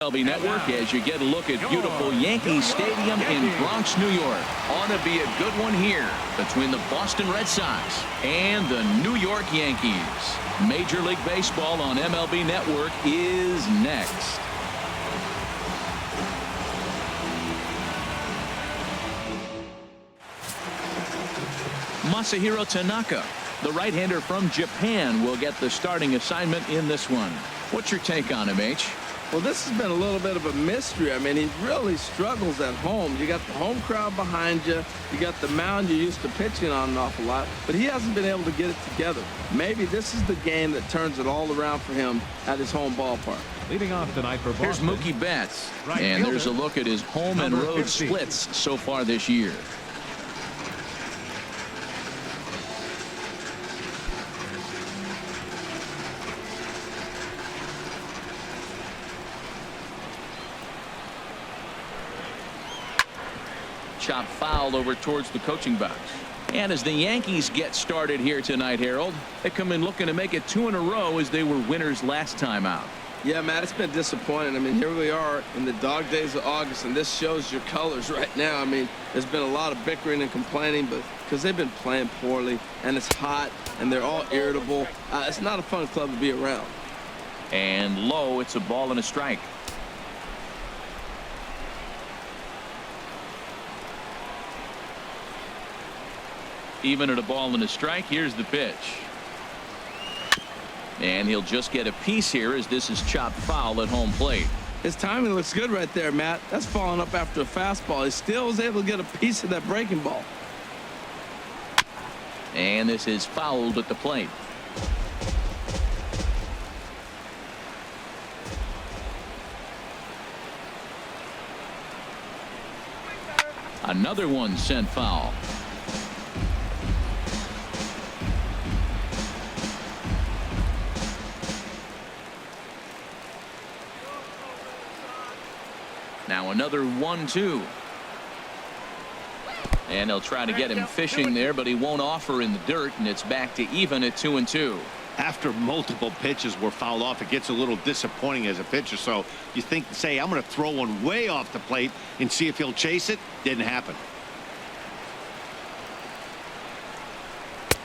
MLB Network as you get a look at beautiful Yankee Stadium in Bronx, New York. Ought to be a good one here between the Boston Red Sox and the New York Yankees. Major League Baseball on MLB Network is next. Masahiro Tanaka, the right-hander from Japan, will get the starting assignment in this one. What's your take on him, H? Well, this has been a little bit of a mystery. I mean, he really struggles at home. You got the home crowd behind you. You got the mound you're used to pitching on an awful lot. But he hasn't been able to get it together. Maybe this is the game that turns it all around for him at his home ballpark. Leading off tonight for Boston. Here's Mookie Betts. Right and fielder, there's a look at his home and road 50. splits so far this year. Chop foul over towards the coaching box. And as the Yankees get started here tonight, Harold, they come in looking to make it 2 in a row as they were winners last time out. Yeah, Matt, it's been disappointing. I mean, here we are in the dog days of August, and this shows your colors right now. I mean, there's been a lot of bickering and complaining, but because they've been playing poorly, and it's hot, and they're all irritable. It's not a fun club to be around. And low, it's a ball and a strike. Even at a ball and a strike, here's the pitch. And he'll just get a piece here as this is chopped foul at home plate. His timing looks good right there, Matt. That's following up after a fastball. He still was able to get a piece of that breaking ball. And this is fouled at the plate. Another one sent foul. Now another 1-2. And they'll try to get him fishing there, but he won't offer in the dirt, and it's back to even at 2-2. After multiple pitches were fouled off, it gets a little disappointing as a pitcher. So you think, say, I'm going to throw one way off the plate and see if he'll chase it. Didn't happen.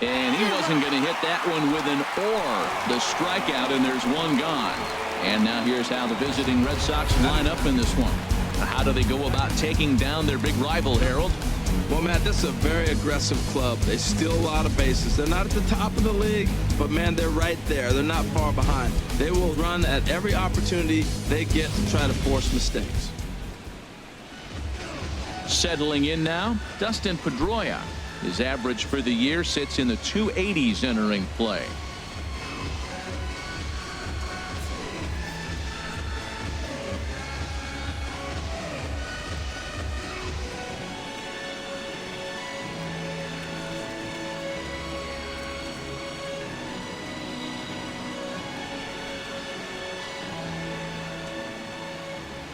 And he wasn't going to hit that one with an or. The strikeout, and there's one gone. And now here's how the visiting Red Sox line up in this one. How do they go about taking down their big rival, Harold? Well, Matt, this is a very aggressive club. They steal a lot of bases. They're not at the top of the league, but, man, they're right there. They're not far behind. They will run at every opportunity they get to try to force mistakes. Settling in now, Dustin Pedroia. His average for the year sits in the 280s entering play.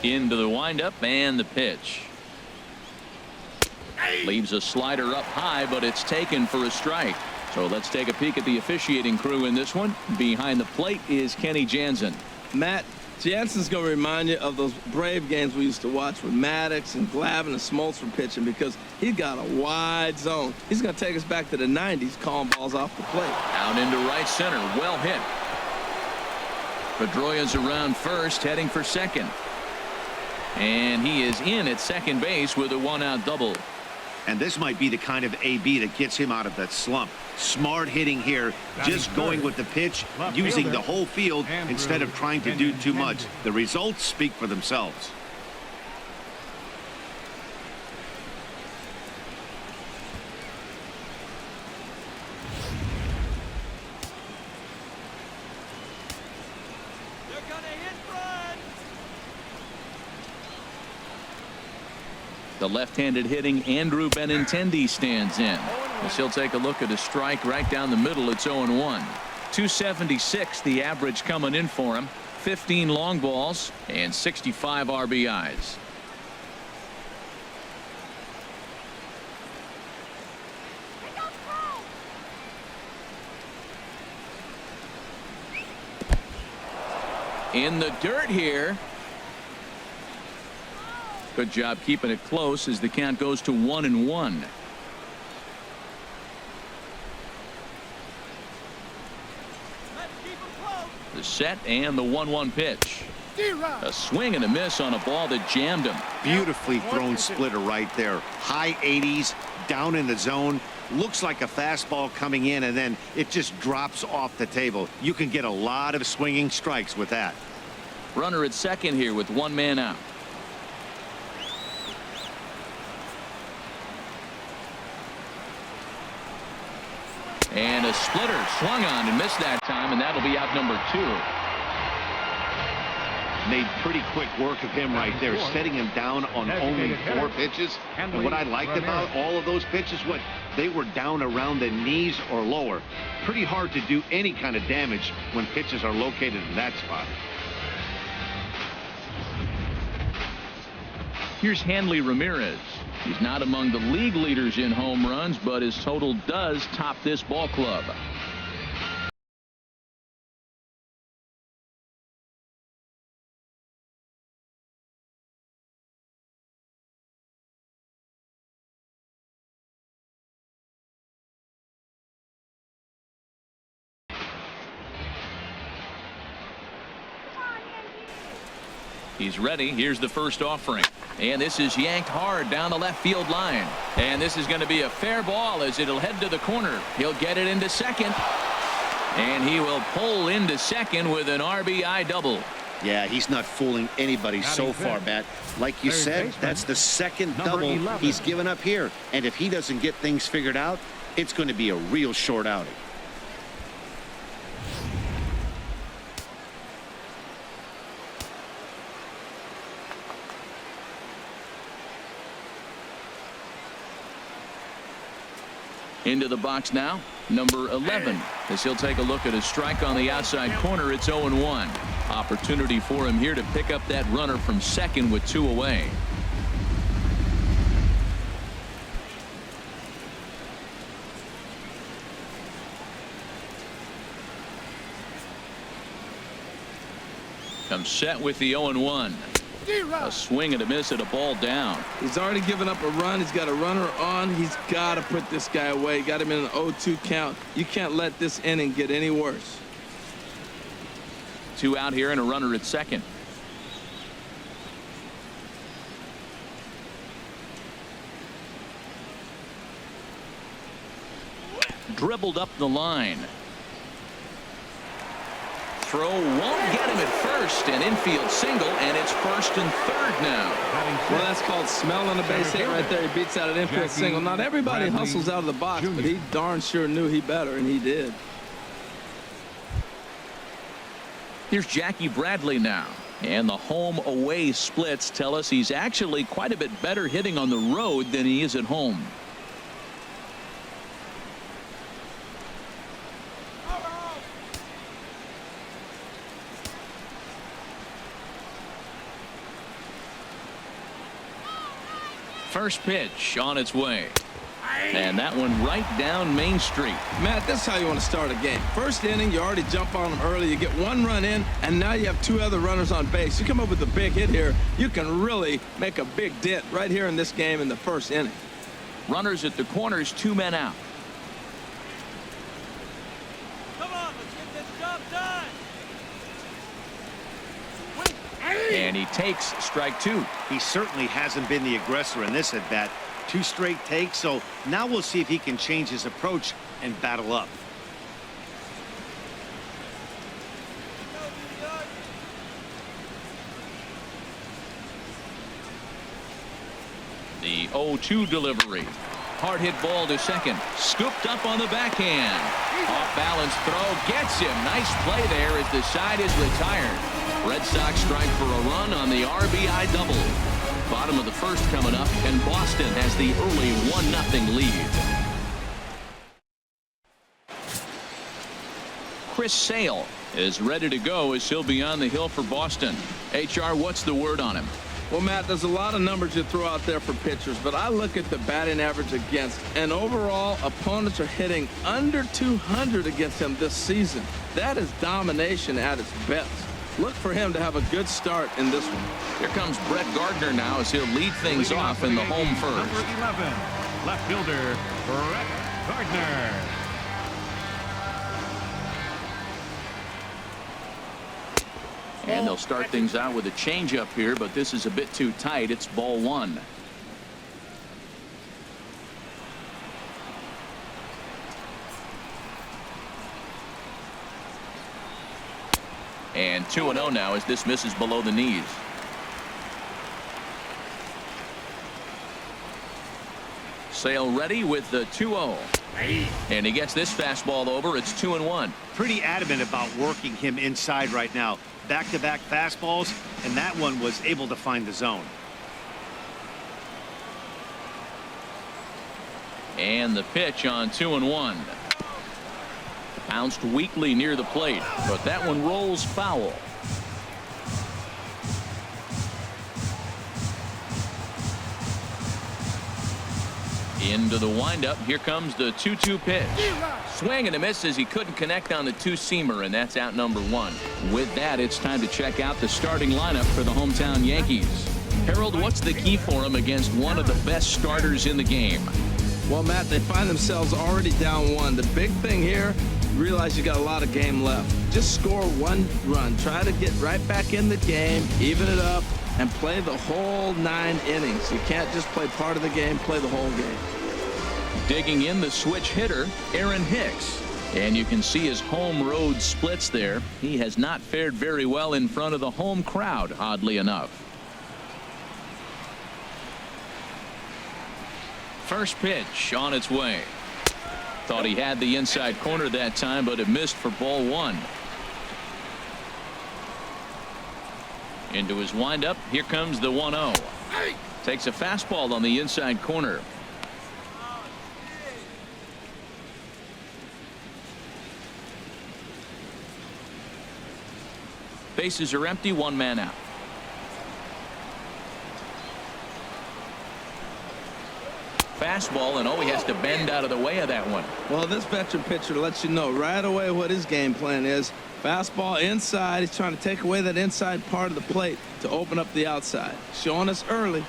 Into the windup and the pitch. Leaves a slider up high, but it's taken for a strike. So let's take a peek at the officiating crew in this one. Behind the plate is Kenny Jansen. Matt, Jansen's going to remind you of those Brave games we used to watch with Maddox and Glavine and Smoltz were pitching, because he's got a wide zone. He's going to take us back to the 90s, calling balls off the plate. Out into right center. Well hit. Pedroia's around first, heading for second. And he is in at second base with a one-out double. And this might be the kind of AB that gets him out of that slump. Smart hitting here, just going with the pitch, using the whole field instead of trying to do too much. The results speak for themselves. The left-handed hitting Andrew Benintendi stands in. As he'll take a look at a strike right down the middle. It's 0-1. 276 the average coming in for him. 15 long balls and 65 RBIs. in the dirt here. Good job keeping it close as the count goes to 1-1. The set and the 1-1 pitch. A swing and a miss on a ball that jammed him. Beautifully thrown splitter right there. High 80s, down in the zone. Looks like a fastball coming in, and then it just drops off the table. You can get a lot of swinging strikes with that. Runner at second here with one man out. And a splitter swung on and missed that time, and that'll be out number 2. Made pretty quick work of him right there, setting him down on only 4 pitches. And what I liked about all of those pitches, what they were down around the knees or lower. Pretty hard to do any kind of damage when pitches are located in that spot. Here's Hanley Ramirez. He's not among the league leaders in home runs, but his total does top this ball club. He's ready. Here's the first offering. And this is yanked hard down the left field line. And this is going to be a fair ball as it'll head to the corner. He'll get it into second. And he will pull into second with an RBI double. Yeah, he's not fooling anybody so far, Matt. Like you said, that's the second double he's given up here. And if he doesn't get things figured out, it's going to be a real short outing. Into the box now, number 11, as he'll take a look at a strike on the outside corner. It's 0-1. Opportunity for him here to pick up that runner from second with 2 away. Comes set with the 0-1. A swing and a miss at a ball down. He's already given up a run. He's got a runner on. He's got to put this guy away. Got him in an 0-2 count. You can't let this inning get any worse. 2 out here and a runner at second. Dribbled up the line. Throw won't get him at first, an infield single, and it's first and third now. Well, that's called smelling a base hit right there. He beats out an infield single. Not everybody hustles out of the box, but he darn sure knew he better, and he did. Here's Jackie Bradley now, and the home-away splits tell us he's actually quite a bit better hitting on the road than he is at home. First pitch on its way. And that one right down Main Street. Matt, this is how you want to start a game. First inning, you already jump on them early. You get 1 run in, and now you have 2 other runners on base. You come up with a big hit here, you can really make a big dent right here in this game in the first inning. Runners at the corners, 2 men out. Come on, let's get this job done. And he takes strike 2. He certainly hasn't been the aggressor in this at bat. 2 straight takes, so now we'll see if he can change his approach and battle up. The 0-2 delivery. Hard hit ball to second. Scooped up on the backhand. Off balance throw gets him. Nice play there as the side is retired. Red Sox strike for a run on the RBI double. Bottom of the first coming up, and Boston has the early 1-0 lead. Chris Sale is ready to go as he'll be on the hill for Boston. HR, what's the word on him? Well, Matt, there's a lot of numbers you throw out there for pitchers, but I look at the batting average against, and overall, opponents are hitting under 200 against him this season. That is domination at its best. Look for him to have a good start in this one. Here comes Brett Gardner now as he'll lead things off in the home first. Number 11, left fielder, Brett Gardner. And they'll start things out with a changeup here, but this is a bit too tight. It's ball one. And 2-0 now as this misses below the knees. Sale ready with the 2-0. And he gets this fastball over. It's 2-1. Pretty adamant about working him inside right now. Back-to-back fastballs, and that one was able to find the zone. And the pitch on 2-1. Bounced weakly near the plate, but that one rolls foul. Into the windup. Here comes the 2-2 pitch. Swing and a miss as he couldn't connect on the two-seamer, and that's out number one. With that, it's time to check out the starting lineup for the hometown Yankees. Harold, what's the key for him against one of the best starters in the game? Well, Matt, they find themselves already down one. The big thing here, you realize you got a lot of game left. Just score one run. Try to get right back in the game, even it up, and play the whole 9 innings. You can't just play part of the game, play the whole game. Digging in, the switch hitter, Aaron Hicks. And you can see his home road splits there. He has not fared very well in front of the home crowd, oddly enough. First pitch on its way. Thought he had the inside corner that time, but it missed for ball one. Into his windup. Here comes the 1-0. Takes a fastball on the inside corner. Bases are empty, one man out. Fastball, and he has to bend out of the way of that one. Well, this veteran pitcher lets you know right away what his game plan is. Fastball inside. He's trying to take away that inside part of the plate to open up the outside. Showing us early.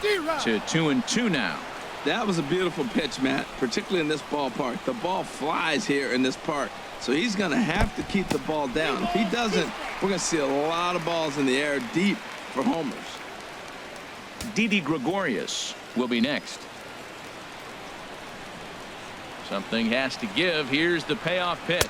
To 2-2 now. That was a beautiful pitch, Matt, particularly in this ballpark. The ball flies here in this park, so he's going to have to keep the ball down. If he doesn't, we're going to see a lot of balls in the air deep for homers. Didi Gregorius will be next. Something has to give. Here's the payoff pitch.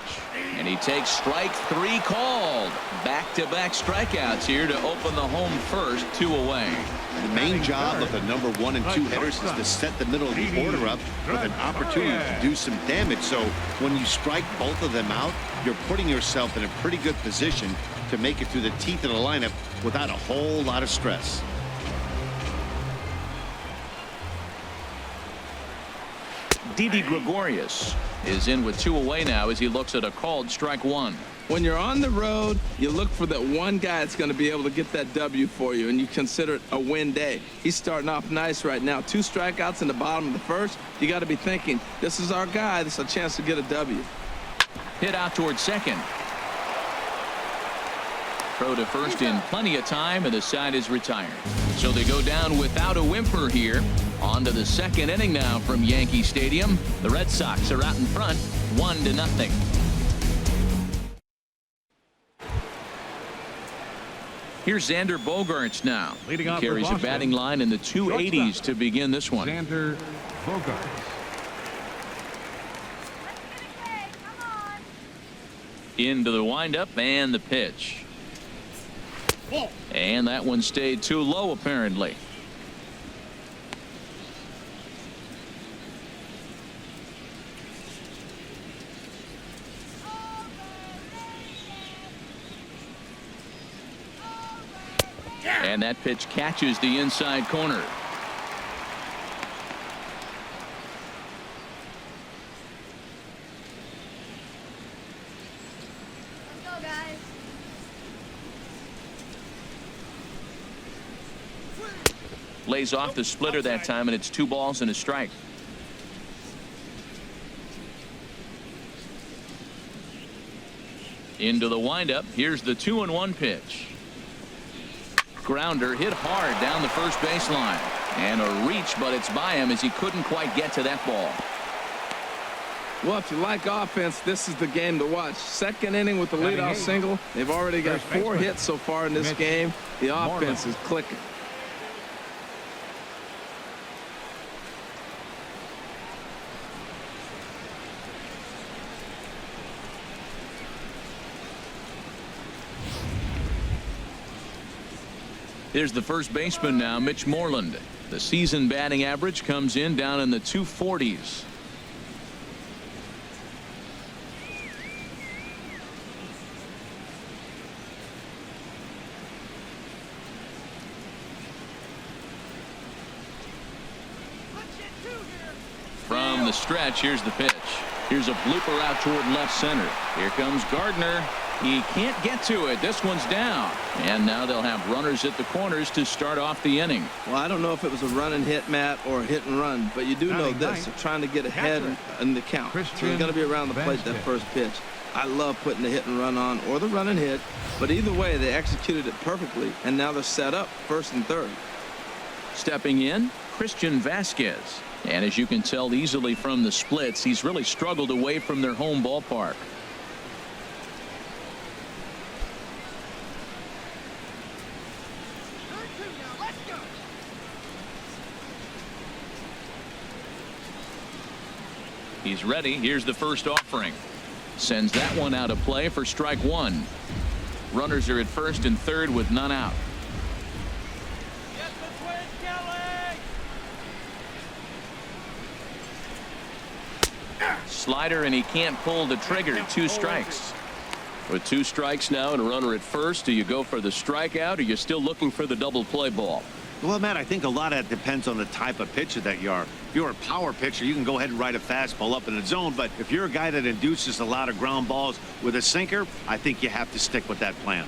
And he takes strike 3 called. Back-to-back strikeouts here to open the home first, 2 away. The main job of the number 1 and 2 hitters is to set the middle of the order up with an opportunity to do some damage. So when you strike both of them out, you're putting yourself in a pretty good position to make it through the teeth of the lineup without a whole lot of stress. Didi Gregorius is in with 2 away now as he looks at a called strike 1. When you're on the road, you look for that one guy that's going to be able to get that W for you, and you consider it a win day. He's starting off nice right now. 2 strikeouts in the bottom of the first. You got to be thinking, this is our guy. This is a chance to get a W. Hit out towards second. Throw to first in plenty of time, and the side is retired. So they go down without a whimper here. On to the second inning now from Yankee Stadium. The Red Sox are out in front, 1-0. Here's Xander Bogaerts now. Leading He off carries for a batting line in the 280s to begin this one. Xander Bogaerts. Into the windup and the pitch. And that one stayed too low apparently. And that pitch catches the inside corner. Let's go, guys. Lays off the splitter that time, and it's 2 balls and a strike. Into the windup. Here's the 2-1 pitch. Grounder hit hard down the first baseline. And a reach, but it's by him as he couldn't quite get to that ball. Well, if you like offense, this is the game to watch. Second inning with the leadoff single. They've already got 4 hits so far in this game. The offense is clicking. Here's the first baseman now, Mitch Moreland. The season batting average comes in down in the 240s. From the stretch, here's the pitch. Here's a blooper out toward left center. Here comes Gardner. He can't get to it. This one's down. And now they'll have runners at the corners to start off the inning. Well, I don't know if it was a run and hit, Matt, or a hit and run, but you do know this. They're trying to get ahead in the count. So he's going to be around the plate that first pitch. I love putting the hit and run on or the run and hit, but either way, they executed it perfectly, and now they're set up first and third. Stepping in, Christian Vasquez. And as you can tell easily from the splits, he's really struggled away from their home ballpark. He's ready. Here's the first offering. Sends that one out of play for strike one. Runners are at first and third with none out. Slider, and he can't pull the trigger. 2 strikes. With 2 strikes now and a runner at first, do you go for the strikeout, or are you still looking for the double play ball? Well, Matt, I think a lot of that depends on the type of pitcher that you are. If you're a power pitcher, you can go ahead and ride a fastball up in the zone. But if you're a guy that induces a lot of ground balls with a sinker, I think you have to stick with that plan.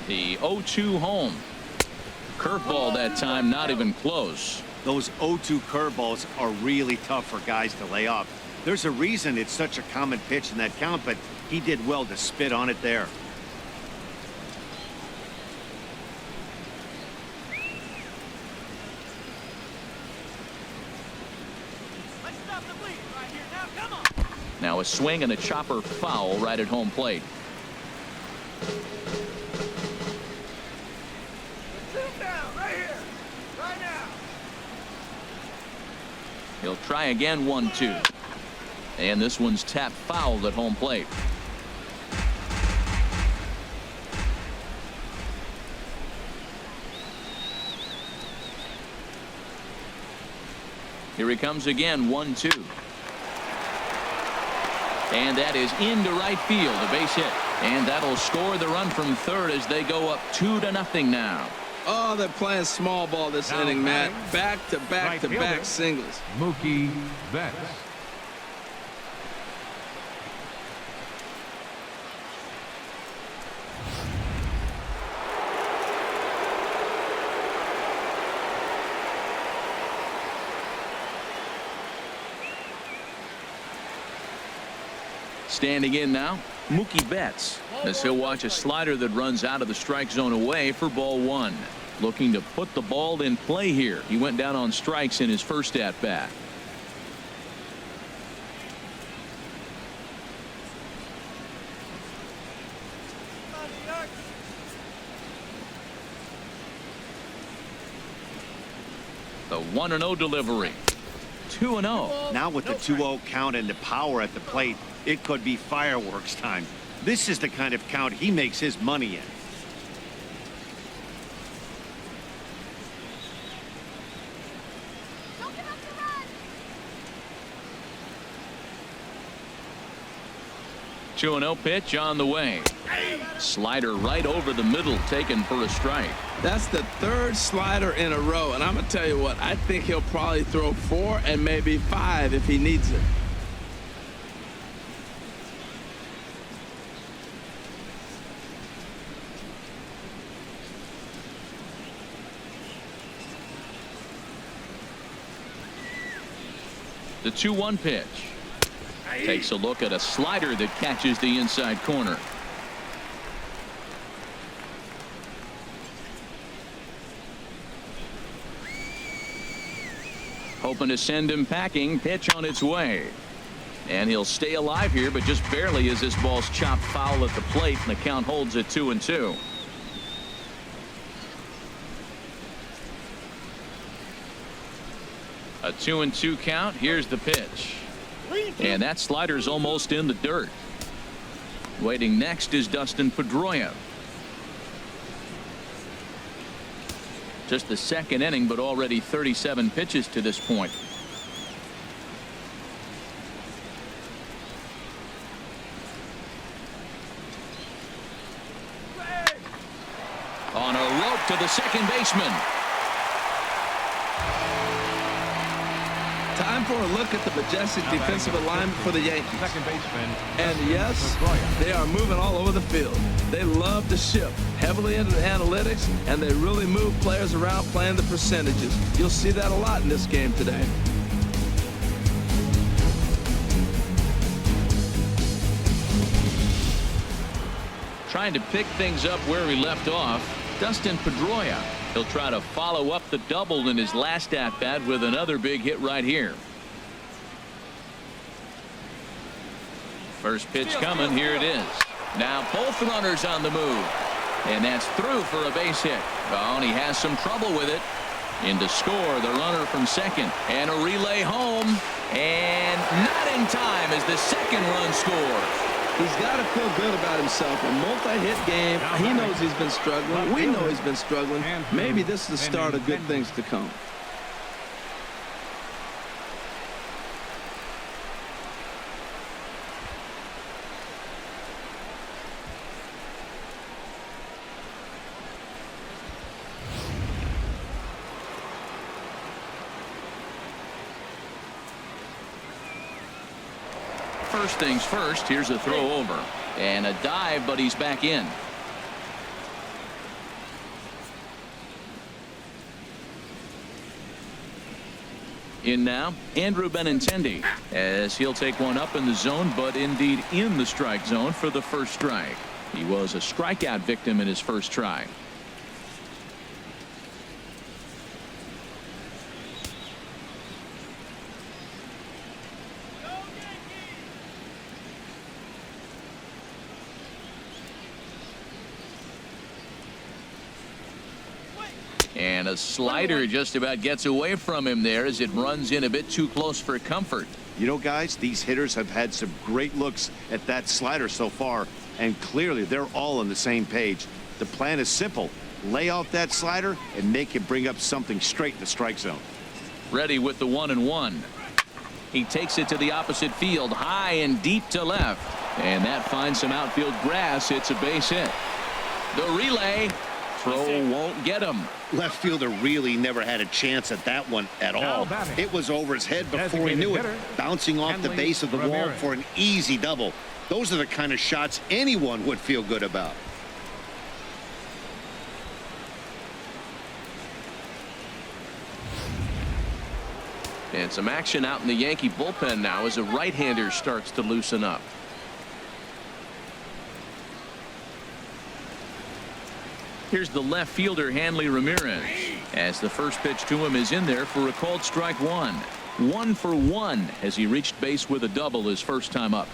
The 0-2 home. Curveball that time, not even close. Those 0-2 curveballs are really tough for guys to lay off. There's a reason it's such a common pitch in that count, but he did well to spit on it there. Now a swing and a chopper foul right at home plate. He'll try again, 1-2. And this one's tapped foul at home plate. Here he comes again, 1-2. And that is into right field, a base hit. And that'll score the run from third as they go up 2-0 now. Oh, they're playing small ball this inning, Matt. Back-to-back-to-back singles. Mookie Betts. Standing in now, Mookie Betts, as he'll watch a slider that runs out of the strike zone away for ball 1. Looking to put the ball in play here. He went down on strikes in his first at bat. The 1-0 delivery. 2-0. Now with the 2-0 count and the power at the plate, it could be fireworks time. This is the kind of count he makes his money in. Don't give up the run. 2-0 pitch on the way. Slider right over the middle, taken for a strike. That's the 3rd slider in a row, and I'm going to tell you what, I think he'll probably throw 4 and maybe 5 if he needs it. The 2-1 pitch. Takes a look at a slider that catches the inside corner. Hoping to send him packing. Pitch on its way. And he'll stay alive here, but just barely as this ball's chopped foul at the plate, and the count holds at 2-2. A 2-2 count. Here's the pitch. And that slider's almost in the dirt. Waiting next is Dustin Pedroia. Just the second inning, but already 37 pitches to this point. On a rope to the second baseman. Time for a look at the majestic defensive alignment for the Yankees. Second baseman. And yes, they are moving all over the field. They love to shift heavily into the analytics, and they really move players around playing the percentages. You'll see that a lot in this game today. Trying to pick things up where we left off. Dustin Pedroia. He'll try to follow up the double in his last at-bat with another big hit right here. First pitch coming. Here it is. Now both runners on the move. And that's through for a base hit. Oh, and he has some trouble with it. In to score, the runner from second. And a relay home. And not in time as the second run scores. He's got to feel good about himself. A multi-hit game. He knows he's been struggling. We know he's been struggling. Maybe this is the start of good things to come. First things first, here's a throw over and a dive, but he's back in. In now, Andrew Benintendi, as he'll take one up in the zone, but indeed in the strike zone for the first strike. He was a strikeout victim in his first try. And a slider just about gets away from him there as it runs in a bit too close for comfort. You know, guys, these hitters have had some great looks at that slider so far, and clearly they're all on the same page. The plan is simple. Lay off that slider and make him bring up something straight in the strike zone. Ready with the 1-1. He takes it to the opposite field, high and deep to left. And that finds some outfield grass. It's a base hit. The relay. Throw won't get him. Left fielder really never had a chance at that one at all. It was over his head before he knew it, bouncing off the base of the wall for an easy double. Those are the kind of shots anyone would feel good about. And some action out in the Yankee bullpen now as a right-hander starts to loosen up. Here's the left fielder, Hanley Ramirez, as the first pitch to him is in there for a called strike one. 1 for 1 as he reached base with a double his first time up.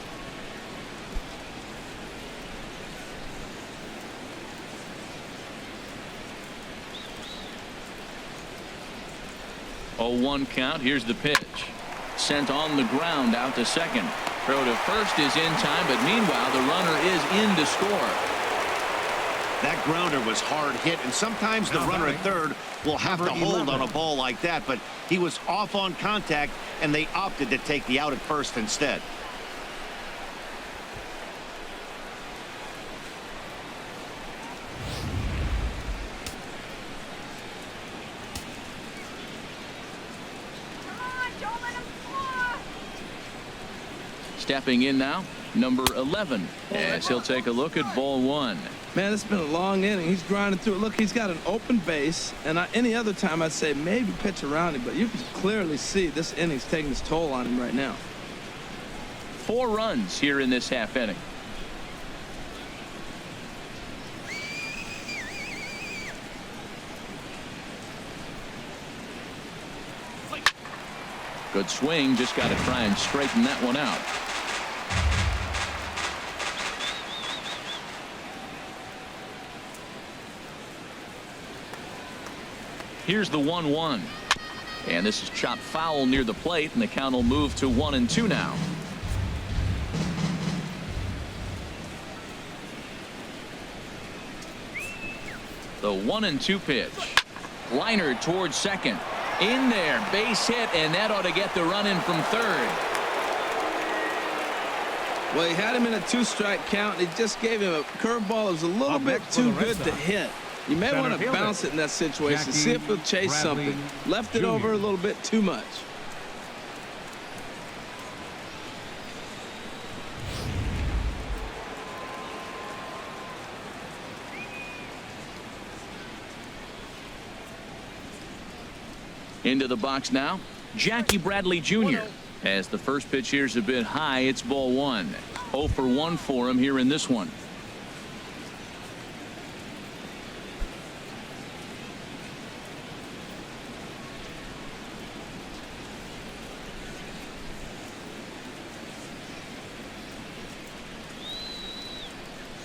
Oh, 1 count. Here's the pitch. Sent on the ground out to second. Throw to first is in time, but meanwhile the runner is in to score. That grounder was hard hit, and sometimes the runner at third will have to hold on a ball like that, but he was off on contact, and they opted to take the out at first instead. Stepping in now, number 11, as he'll take a look at ball 1. Man, it's been a long inning. He's grinding through it. Look, he's got an open base, and any other time I'd say maybe pitch around him, but you can clearly see this inning's taking its toll on him right now. 4 runs here in this half inning. Good swing, just got to try and straighten that one out. Here's the 1-1. And this is chopped foul near the plate, and the count will move to 1-2 now. The 1-2 pitch. Liner towards second. In there, base hit, and that ought to get the run in from third. Well, he had him in a 2-strike count. He just gave him a curveball that was a little bit too good to hit. You may want to bounce it in that situation, see if he'll chase something. Left it over a little bit too much. Into the box now, Jackie Bradley Jr. As the first pitch here's a bit high, it's ball 1. 0 for 1 for him here in this one.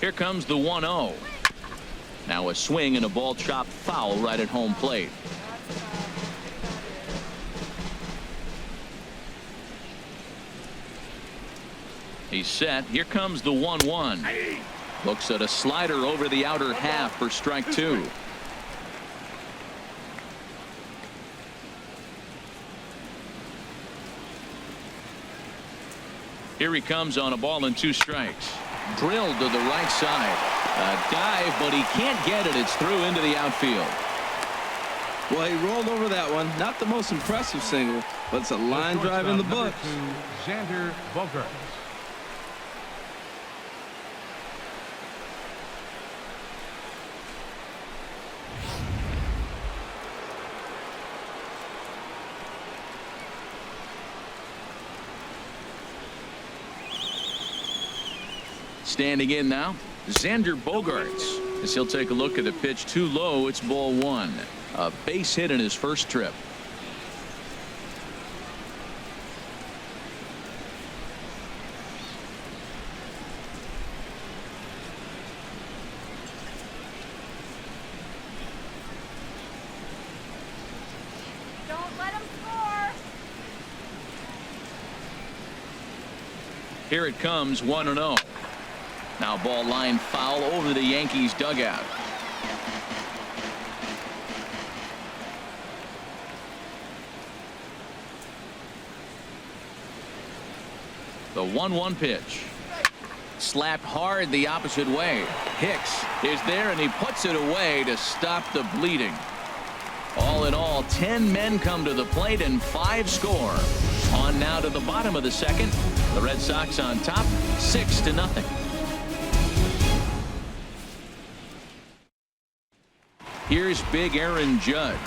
Here comes the 1-0. Now a swing and a ball chopped foul right at home plate. He's set. Here comes the 1-1. Looks at a slider over the outer half for strike 2. Here he comes on a ball and 2 strikes. Drilled to the right side. A dive, but he can't get it. It's through into the outfield. Well, he rolled over that one. Not the most impressive single, but it's a line drive in the books. Xander Bogaerts. Standing in now, Xander Bogaerts. As he'll take a look at the pitch too low, it's ball 1. A base hit in his first trip. Don't let him score. Here it comes, 1-0. Now ball line foul over the Yankees dugout. The 1-1 pitch. Slapped hard the opposite way. Hicks is there, and he puts it away to stop the bleeding. All in all, 10 men come to the plate and 5 score. On now to the bottom of the second. The Red Sox on top, 6-0. Here's big Aaron Judge.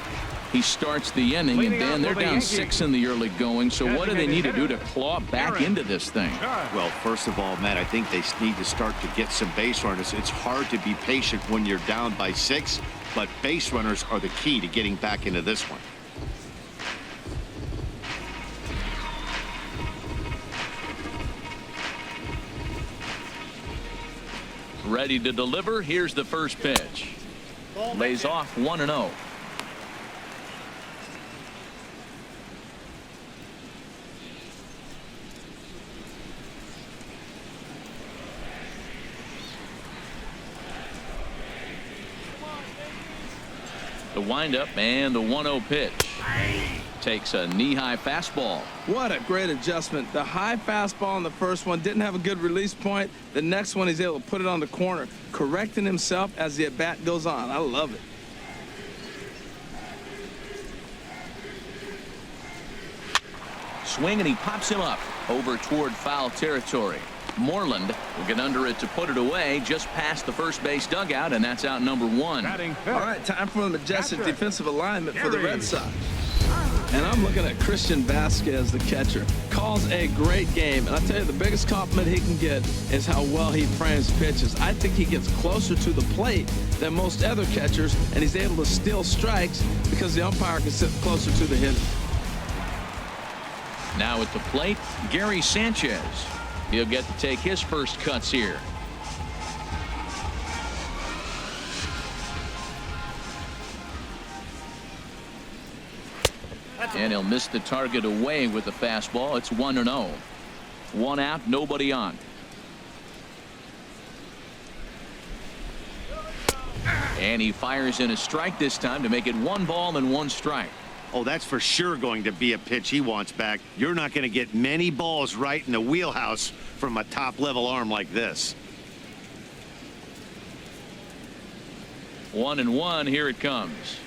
He starts the inning, and Dan, they're down 6 in the early going. So what do they need to do to claw back into this thing? Well, first of all, Matt, I think they need to start to get some base runners. It's hard to be patient when you're down by 6, but base runners are the key to getting back into this one. Ready to deliver. Here's the first pitch. Lays off 1-0. The windup and the 1-0 pitch. Takes a knee-high fastball. What a great adjustment. The high fastball on the first one didn't have a good release point. The next one, he's able to put it on the corner, correcting himself as the at-bat goes on. I love it. Swing, and he pops him up over toward foul territory. Moreland will get under it to put it away just past the first base dugout, and that's out number 1. All right, time for the majestic defensive alignment for the Red Sox. And I'm looking at Christian Vasquez, the catcher. Calls a great game. And I tell you, the biggest compliment he can get is how well he frames pitches. I think he gets closer to the plate than most other catchers, and he's able to steal strikes because the umpire can sit closer to the hitter. Now at the plate, Gary Sanchez. He'll get to take his first cuts here. And he'll miss the target away with the fastball. It's 1-0. 1 out, nobody on. And he fires in a strike this time to make it 1 ball and 1 strike. Oh, that's for sure going to be a pitch he wants back. You're not going to get many balls right in the wheelhouse from a top-level arm like this. 1-1. Here it comes.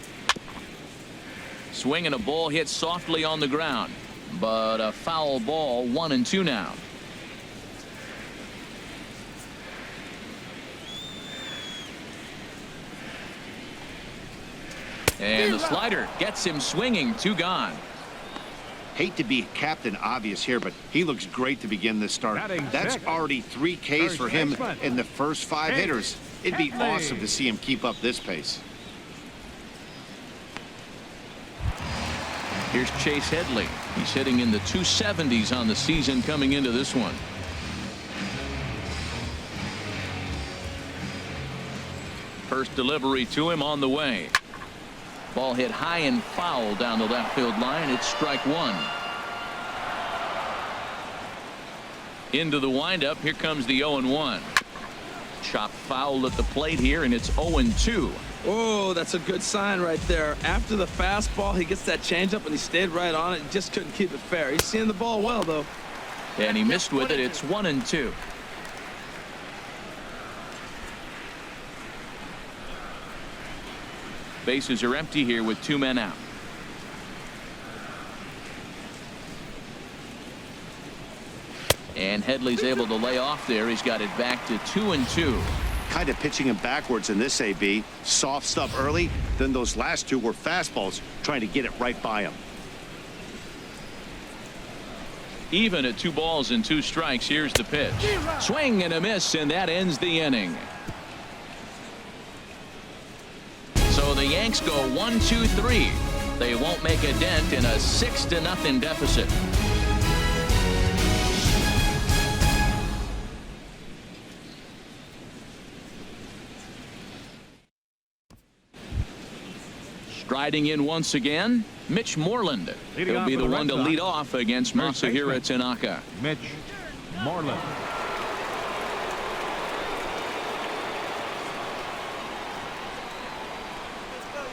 Swing and a ball hit softly on the ground, but a foul ball. 1-2 now. And the slider gets him swinging. 2 gone. Hate to be Captain Obvious here, but he looks great to begin this start. That's already 3 Ks for him in the first 5 hitters. It'd be awesome to see him keep up this pace. Here's Chase Headley. He's hitting in the 270s on the season coming into this one. First delivery to him on the way. Ball hit high and foul down the left field line. It's strike 1. Into the windup. Here comes the 0-1. Chop foul at the plate here, and it's 0-2. Oh, that's a good sign right there. After the fastball, he gets that changeup, and he stayed right on it. He just couldn't keep it fair. He's seeing the ball well, though. And he missed with it. It's 1-2. Bases are empty here with 2 men out. And Headley's able to lay off there. He's got it back to 2-2. Kind of pitching him backwards in this AB. Soft stuff early, then those last 2 were fastballs, trying to get it right by him. Even at 2 balls and 2 strikes. Here's the pitch. Swing and a miss, and that ends the inning. So the Yanks go 1-2-3. They won't make a dent in a 6-0 deficit. Striding in once again, Mitch Moreland. He'll be the one to lead off against Masahiro Tanaka. Mitch Moreland. Let's go,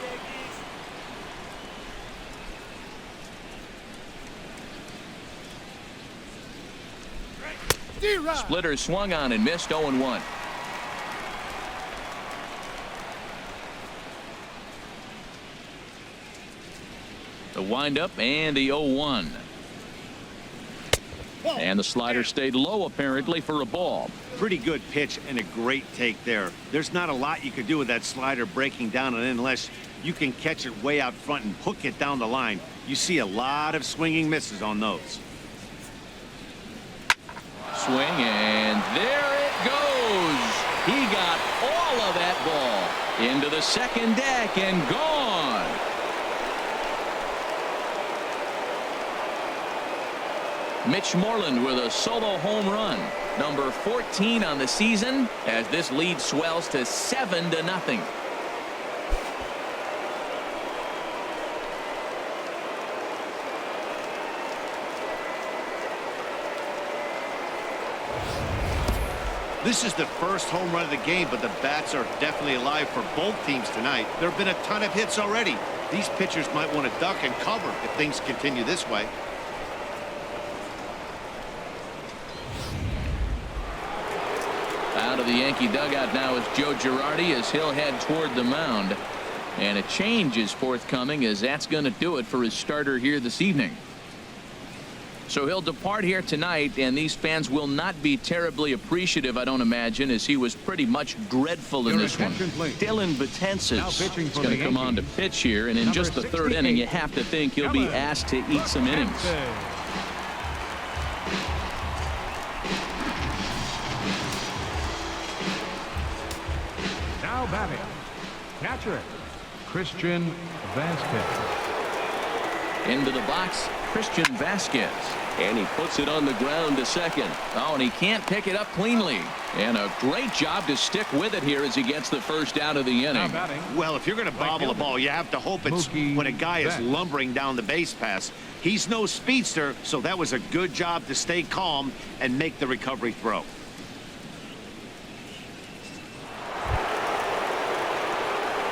Yankees. Splitter swung on and missed. 0-1. The windup and the 0-1. And the slider stayed low apparently for a ball. Pretty good pitch and a great take there. There's not a lot you could do with that slider breaking down and in unless you can catch it way out front and hook it down the line. You see a lot of swinging misses on those. Swing, and there it goes. He got all of that ball into the second deck and gone. Mitch Moreland with a solo home run, number 14 on the season, as this lead swells to 7-0. This is the first home run of the game, but the bats are definitely alive for both teams tonight. There have been a ton of hits already. These pitchers might want to duck and cover if things continue this way. Out of the Yankee dugout now is Joe Girardi as he'll head toward the mound. And a change is forthcoming as that's going to do it for his starter here this evening. So he'll depart here tonight, and these fans will not be terribly appreciative, I don't imagine, as he was pretty much dreadful in this one. Dylan Betances is going to come on to pitch here, and in just the third inning, you have to think he'll be asked to eat some innings. Now batting, catcher, Christian Vasquez. Into the box, Christian Vasquez. And he puts it on the ground to second. Oh, and he can't pick it up cleanly. And a great job to stick with it here as he gets the first out of the inning. Well, if you're going to bobble a ball, you have to hope it's when a guy is lumbering down the base pass. He's no speedster, so that was a good job to stay calm and make the recovery throw.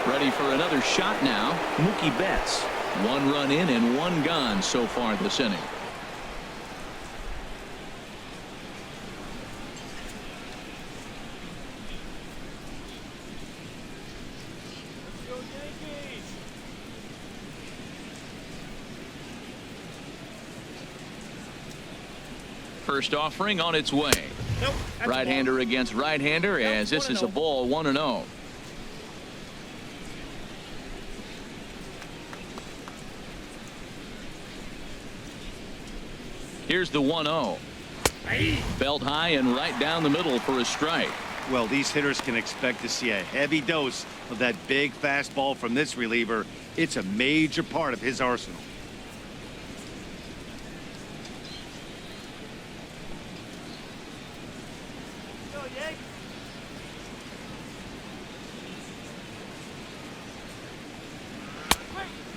Ready for another shot now. Mookie Betts. 1 run in and 1 gone so far this inning. Go Yankees! First offering on its way. Right-hander against right-hander, as this is a ball 1-0. Here's the 1-0. Belt high and right down the middle for a strike. Well, these hitters can expect to see a heavy dose of that big fastball from this reliever. It's a major part of his arsenal. Go Yankees!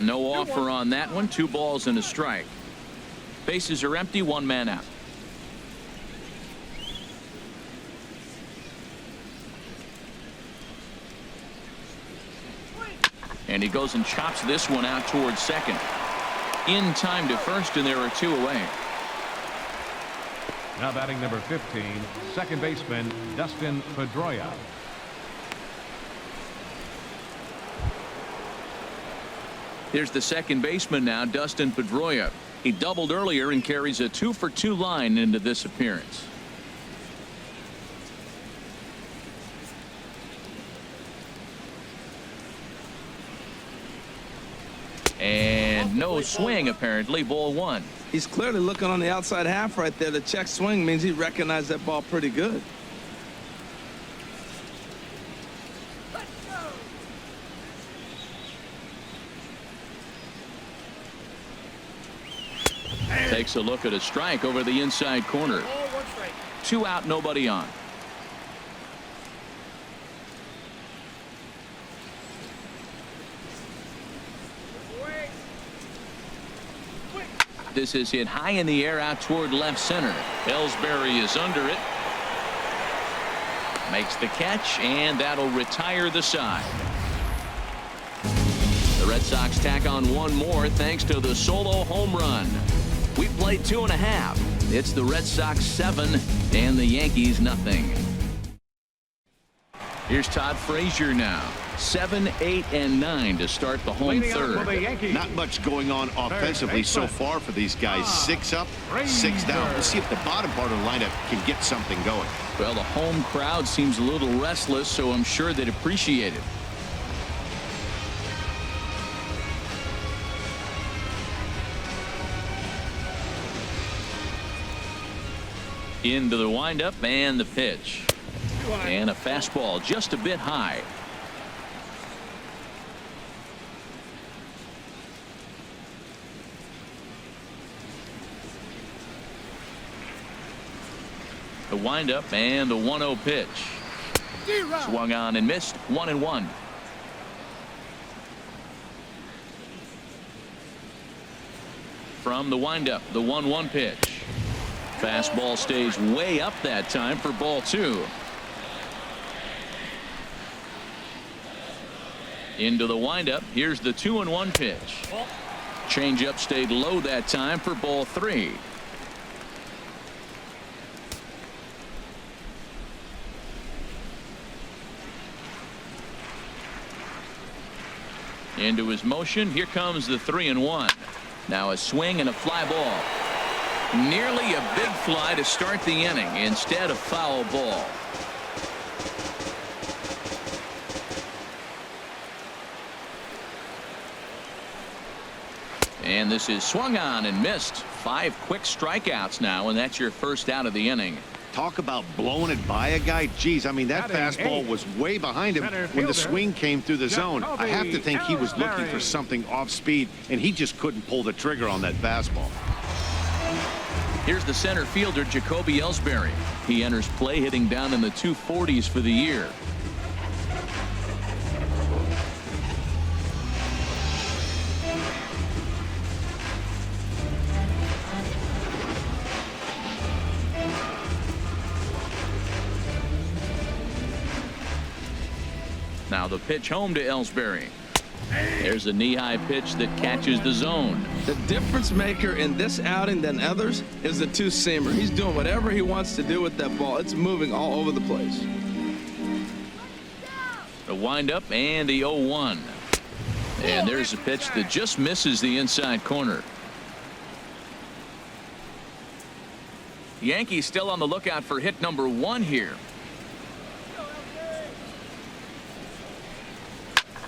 No offer on that one. 2 balls and a strike. Bases are empty. 1 man out. And he goes and chops this one out towards second. In time to first, and there are 2 away. Now batting number 15, second baseman Dustin Pedroia. Here's the second baseman now, Dustin Pedroia. He doubled earlier and carries a 2-for-2 line into this appearance. And no swing, apparently. Ball 1. He's clearly looking on the outside half right there. The check swing means he recognized that ball pretty good. Takes a look at a strike over the inside corner. 2 out, nobody on. This is hit high in the air out toward left center. Ellsbury is under it. Makes the catch, and that'll retire the side. The Red Sox tack on 1 more thanks to the solo home run. We played 2.5. It's the Red Sox 7 and the Yankees nothing. Here's Todd Frazier now. 7, 8, and 9 to start the home third. Not much going on offensively so far for these guys. 6 up, 6 down. We'll see if the bottom part of the lineup can get something going. Well, the home crowd seems a little restless, so I'm sure they'd appreciate it. Into the windup and the pitch. And a fastball just a bit high. The windup and the 1-0 pitch. Swung on and missed. 1-1. From the windup, the 1-1 pitch. Fastball stays way up that time for ball 2. Into the windup. Here's the 2-1 pitch. Changeup stayed low that time for ball 3. Into his motion. Here comes the 3-1. Now a swing and a fly ball. Nearly a big fly to start the inning instead of foul ball. And this is swung on and missed. 5 quick strikeouts now, and that's your first out of the inning. Talk about blowing it by a guy. Geez, I mean, that fastball was way behind him when the swing came through the zone. I have to think he was looking for something off speed, and he just couldn't pull the trigger on that fastball. Here's the center fielder, Jacoby Ellsbury. He enters play hitting down in the 240s for the year. Now the pitch home to Ellsbury. There's a knee-high pitch that catches the zone. The difference maker in this outing than others is the two-seamer. He's doing whatever he wants to do with that ball. It's moving all over the place. The windup and the 0-1. And there's a pitch that just misses the inside corner. Yankees still on the lookout for hit number 1 here.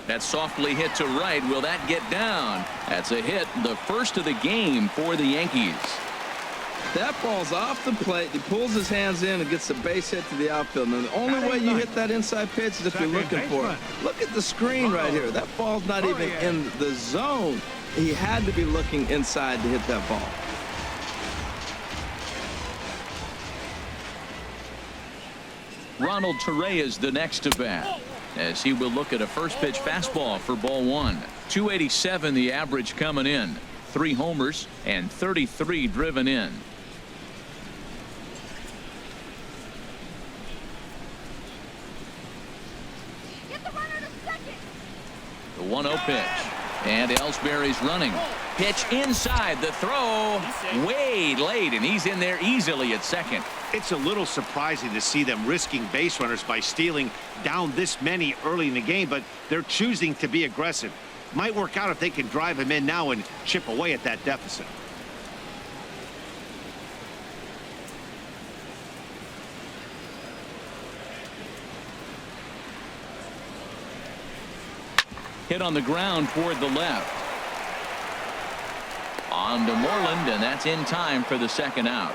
That's softly hit to right. Will that get down? That's a hit, the first of the game for the Yankees. That ball's off the plate. He pulls his hands in and gets a base hit to the outfield. And the only way you hit that inside pitch is if you're looking for it. Look at the screen right here. That ball's not even in the zone. He had to be looking inside to hit that ball. Ronald Torre is the next to bat, as he will look at a first pitch fastball for ball 1. 287 the average coming in. 3 homers and 33 driven in. Get the runner to second. The 1-0 pitch. And Ellsbury's running. Pitch inside. The throw way late, and he's in there easily at second. It's a little surprising to see them risking base runners by stealing down this many early in the game, but they're choosing to be aggressive. Might work out if they can drive him in now and chip away at that deficit. Hit on the ground toward the left. On to Moreland, and that's in time for the second out.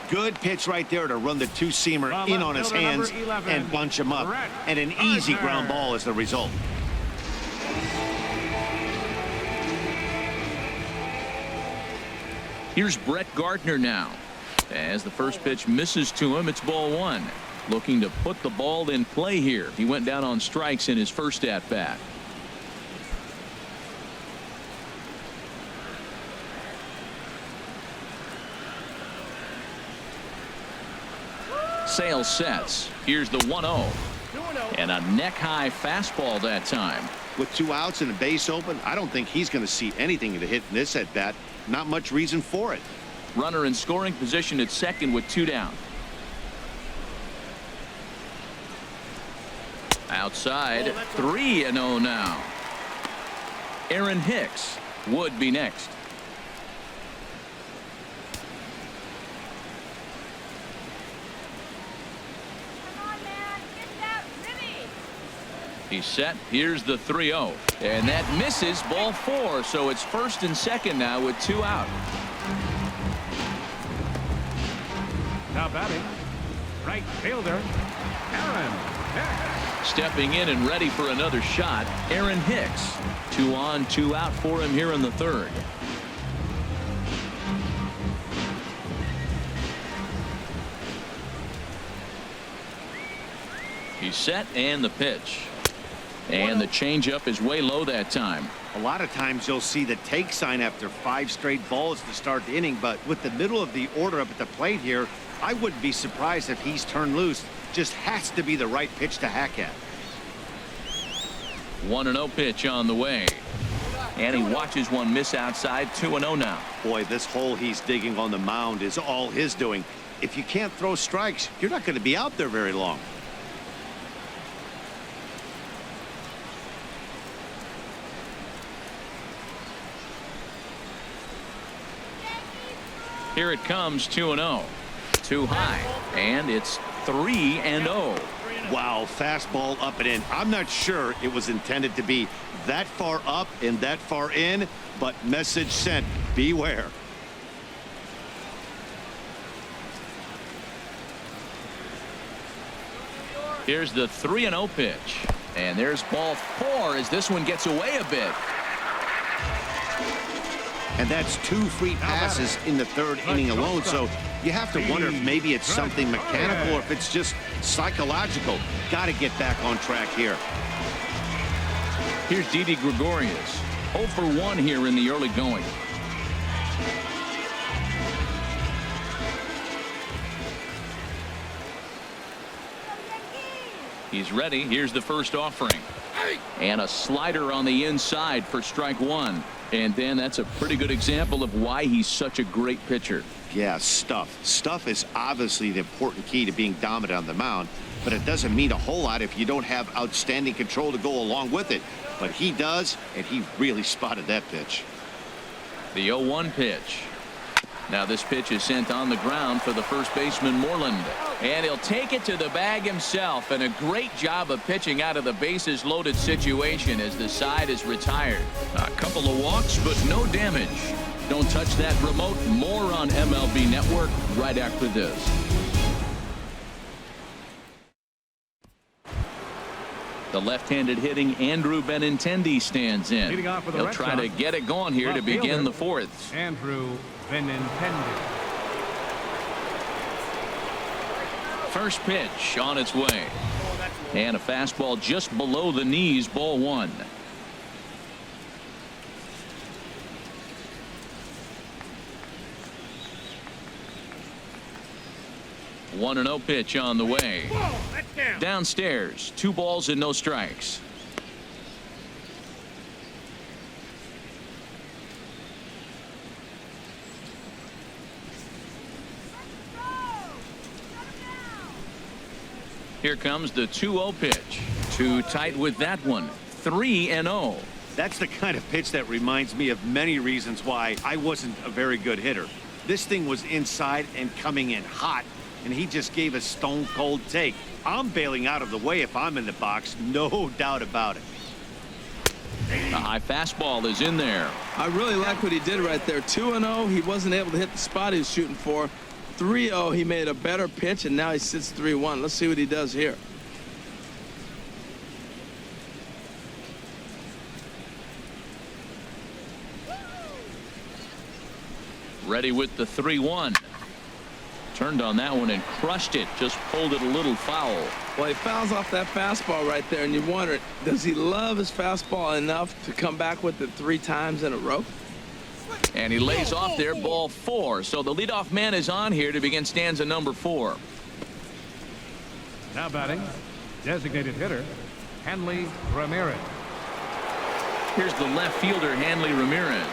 Good pitch right there to run the two-seamer in on his hands and bunch him up. And an easy ground ball is the result. Here's Brett Gardner now. As the first pitch misses to him, it's ball 1. Looking to put the ball in play here. He went down on strikes in his first at-bat. Sale sets. Here's the 1-0. And a neck-high fastball that time. With 2 outs and a base open, I don't think he's going to see anything to hit in this at-bat. Not much reason for it. Runner in scoring position at second with 2 down. Outside, 3-0 now. Aaron Hicks would be next. He's set. Here's the 3-0. And that misses, ball 4. So it's first and second now with 2 out. Now batting, right fielder, Aaron Hicks. Stepping in and ready for another shot, Aaron Hicks. 2 on, 2 out for him here in the third. He's set, and the pitch. And the changeup is way low that time. A lot of times you'll see the take sign after 5 straight balls to start the inning, but with the middle of the order up at the plate here, I wouldn't be surprised if he's turned loose. Just has to be the right pitch to hack at. 1-0 pitch on the way. And he watches one miss outside. 2-0 now. Boy, this hole he's digging on the mound is all his doing. If you can't throw strikes, you're not going to be out there very long. Here it comes, 2-0. Too high, and it's 3-0. Wow, fastball up and in. I'm not sure it was intended to be that far up and that far in, but message sent, beware. Here's the 3-0 pitch, and there's ball 4 as this one gets away a bit. And that's 2 free passes in the 3rd inning alone, so you have to wonder if maybe it's something mechanical or if it's just psychological. Got to get back on track here. Here's Didi Gregorius, 0 for 1 here in the early going. He's ready. Here's the first offering. And a slider on the inside for strike 1. And then that's a pretty good example of why he's such a great pitcher. Yeah, stuff. Stuff is obviously the important key to being dominant on the mound, but it doesn't mean a whole lot if you don't have outstanding control to go along with it. But he does, and he really spotted that pitch. The 0-1 pitch. Now this pitch is sent on the ground for the first baseman, Moreland. And he'll take it to the bag himself, and a great job of pitching out of the bases loaded situation as the side is retired. A couple of walks, but no damage. Don't touch that remote. More on MLB Network right after this. The left-handed hitting Andrew Benintendi stands in. Leading off for the He'll Red try to Sox, get it going here to begin the 4th. Andrew Benintendi. First pitch on its way. And a fastball just below the knees, ball 1. One 1-0 pitch on the way. Downstairs, 2 balls and no strikes. Here comes the 2-0 pitch. Too tight with that one. 3-0. That's the kind of pitch that reminds me of many reasons why I wasn't a very good hitter. This thing was inside and coming in hot, and he just gave a stone-cold take. I'm bailing out of the way if I'm in the box, no doubt about it. A high fastball is in there. I really like what he did right there. 2-0, he wasn't able to hit the spot he was shooting for. 3-0, he made a better pitch, and now he sits 3-1. Let's see what he does here. Ready with the 3-1. Turned on that one and crushed it. Just pulled it a little foul. Well, he fouls off that fastball right there, and you wonder, does he love his fastball enough to come back with it 3 times in a row? And he lays off there, ball 4. So the leadoff man is on here to begin stanza number 4. Now batting, designated hitter, Hanley Ramirez. Here's the left fielder, Hanley Ramirez.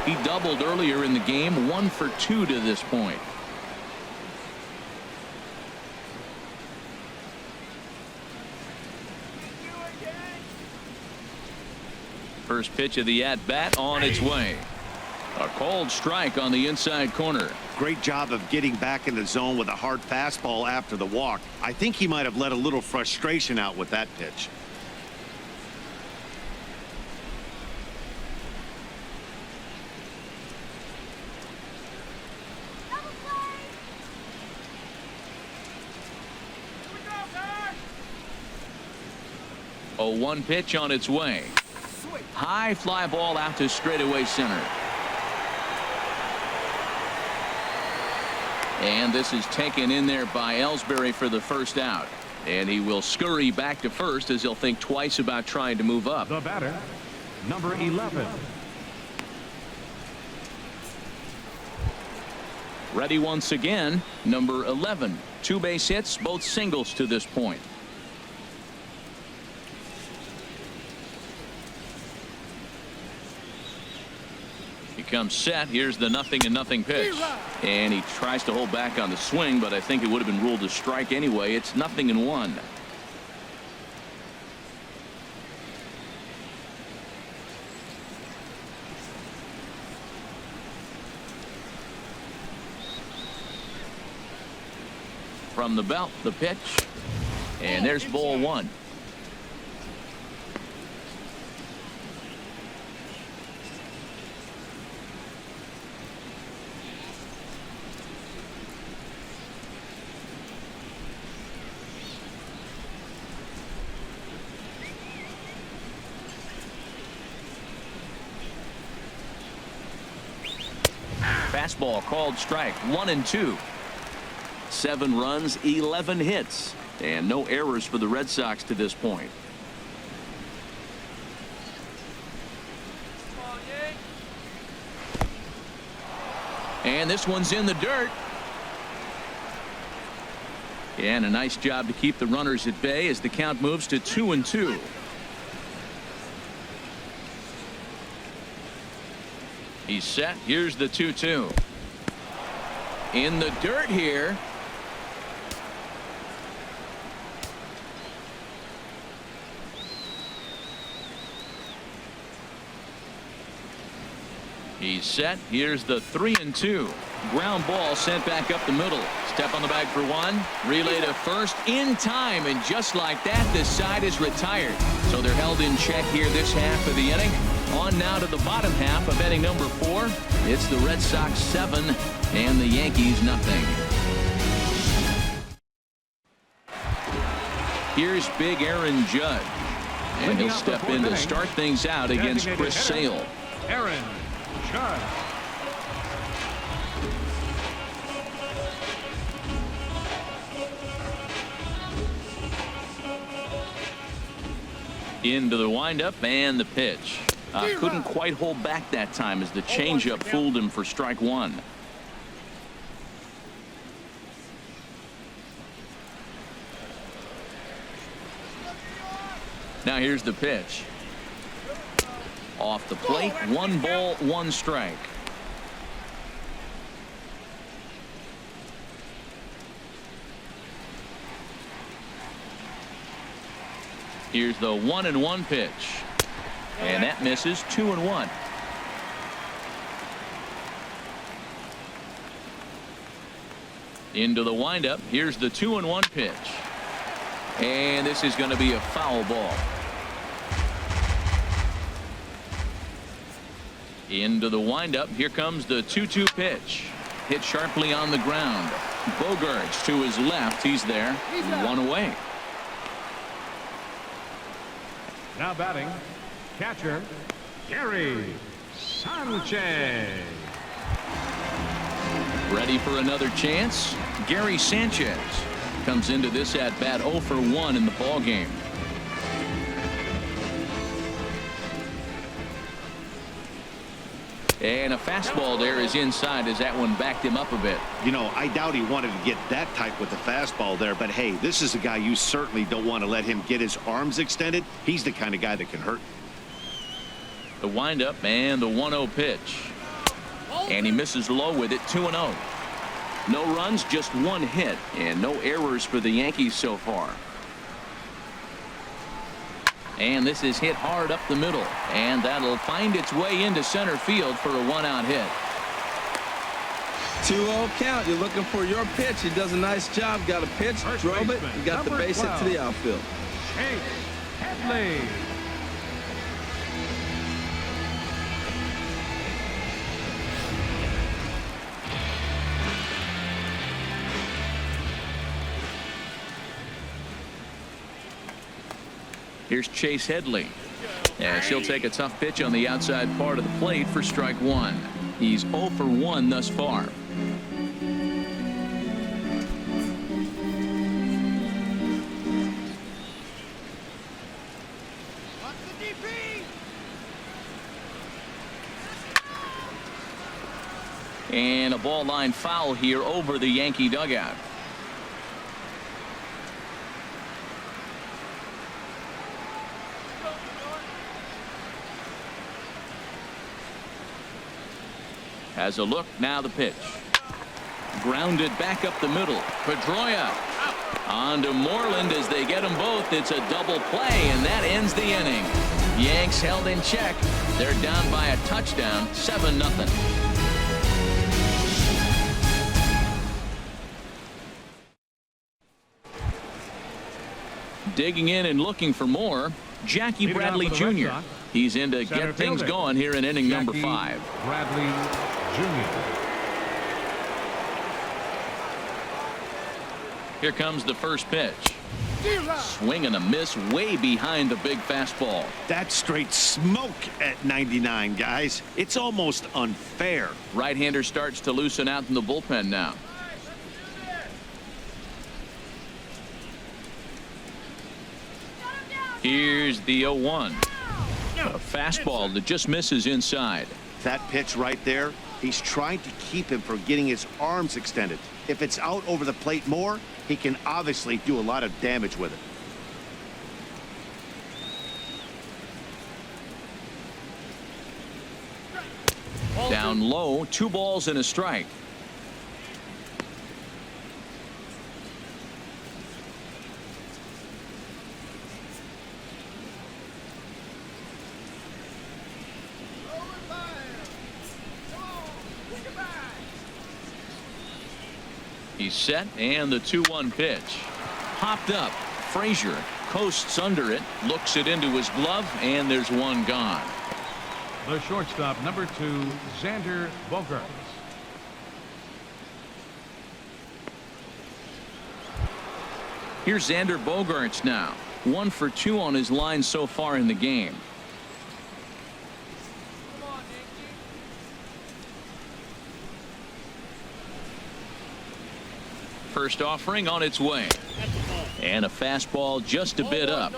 He doubled earlier in the game, 1 for 2 to this point. First pitch of the at-bat on its way. A called strike on the inside corner. Great job of getting back in the zone with a hard fastball after the walk. I think he might have let a little frustration out with that pitch. A 1 pitch on its way. High fly ball out to straightaway center. And this is taken in there by Ellsbury for the first out. And he will scurry back to first as he'll think twice about trying to move up. The batter, number 11. Ready once again, number 11. 2 base hits, both singles to this point. Comes set. Here's the 0-0 pitch, and he tries to hold back on the swing, but I think it would have been ruled a strike anyway. It's 0-1. From the belt, the pitch. And there's ball one. Fastball called strike. 1-2. 7 runs, 11 hits, and no errors for the Red Sox to this point. And this one's in the dirt. And a nice job to keep the runners at bay as the count moves to 2-2. He's set. Here's the 2-2. In the dirt here. He's set. Here's the 3-2. Ground ball sent back up the middle. Step on the bag for one. Relay to first in time, and just like that, this side is retired. So they're held in check here this half of the inning. On now to the bottom half of inning number 4. It's the Red Sox 7 and the Yankees nothing. Here's big Aaron Judge, and he'll step in to start things out against Chris Sale. Aaron Judge. Into the windup and the pitch. Couldn't quite hold back that time as the changeup fooled him for strike one. Now here's the pitch. Off the plate, 1 ball, 1 strike. Here's the 1-1 pitch. And that misses. 2-1. Into the windup. Here's the 2-1 pitch. And this is going to be a foul ball. Into the windup. Here comes the 2-2 pitch. Hit sharply on the ground. Bogarts to his left. He's there. 1 away. Now batting, catcher, Gary Sanchez. Ready for another chance? Gary Sanchez comes into this at bat 0 for 1 in the ball game. And a fastball there is inside as that one backed him up a bit. You know, I doubt he wanted to get that type with the fastball there, but hey, this is a guy you certainly don't want to let him get his arms extended. He's the kind of guy that can hurt. The windup and the 1-0 pitch. And he misses low with it. 2-0. No runs, just 1 hit, and no errors for the Yankees so far. And this is hit hard up the middle, and that'll find its way into center field for a 1-out hit. 2-0 count. You're looking for your pitch. He does a nice job. Got a pitch, drove it, and got the base hit to the outfield. Chase Headley. Here's Chase Headley. And she'll take a tough pitch on the outside part of the plate for strike 1. He's 0 for 1 thus far. And a ball line foul here over the Yankee dugout. Has a look. Now the pitch. Grounded back up the middle. Pedroia on to Moreland as they get them both. It's a double play, and that ends the inning. Yanks held in check. They're down by a touchdown, 7-0. Digging in and looking for more, Jackie Leading off Bradley for the Red Jr. Sox, He's in to center get things fielder, going here in inning number Jackie 5. Bradley Jr. Here comes the first pitch. Swing and a miss way behind the big fastball. That's straight smoke at 99, guys. It's almost unfair. Right-hander starts to loosen out in the bullpen now. Here's the 0-1. A fastball that just misses inside. That pitch right there, he's trying to keep him from getting his arms extended. If it's out over the plate more, he can obviously do a lot of damage with it. Down low, 2 balls and a strike. He's set, and the 2-1 pitch. Popped up. Frazier coasts under it, looks it into his glove, and there's one gone. The shortstop, number 2, Xander Bogaerts. Here's Xander Bogaerts now. 1 for 2 on his line so far in the game. First offering on its way. And a fastball just a bit up.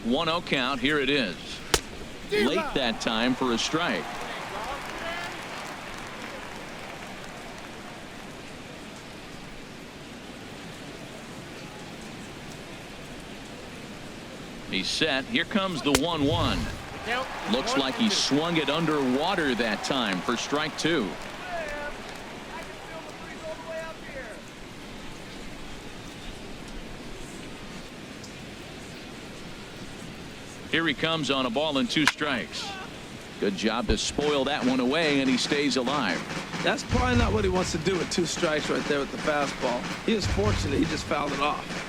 One 0 count. Here it is. Late that time for a strike. He's set. Here comes the 1-1. Looks like he swung it underwater that time for strike 2. Here he comes on a ball and 2 strikes. Good job to spoil that one away, and he stays alive. That's probably not what he wants to do with 2 strikes right there with the fastball. He was fortunate he just fouled it off.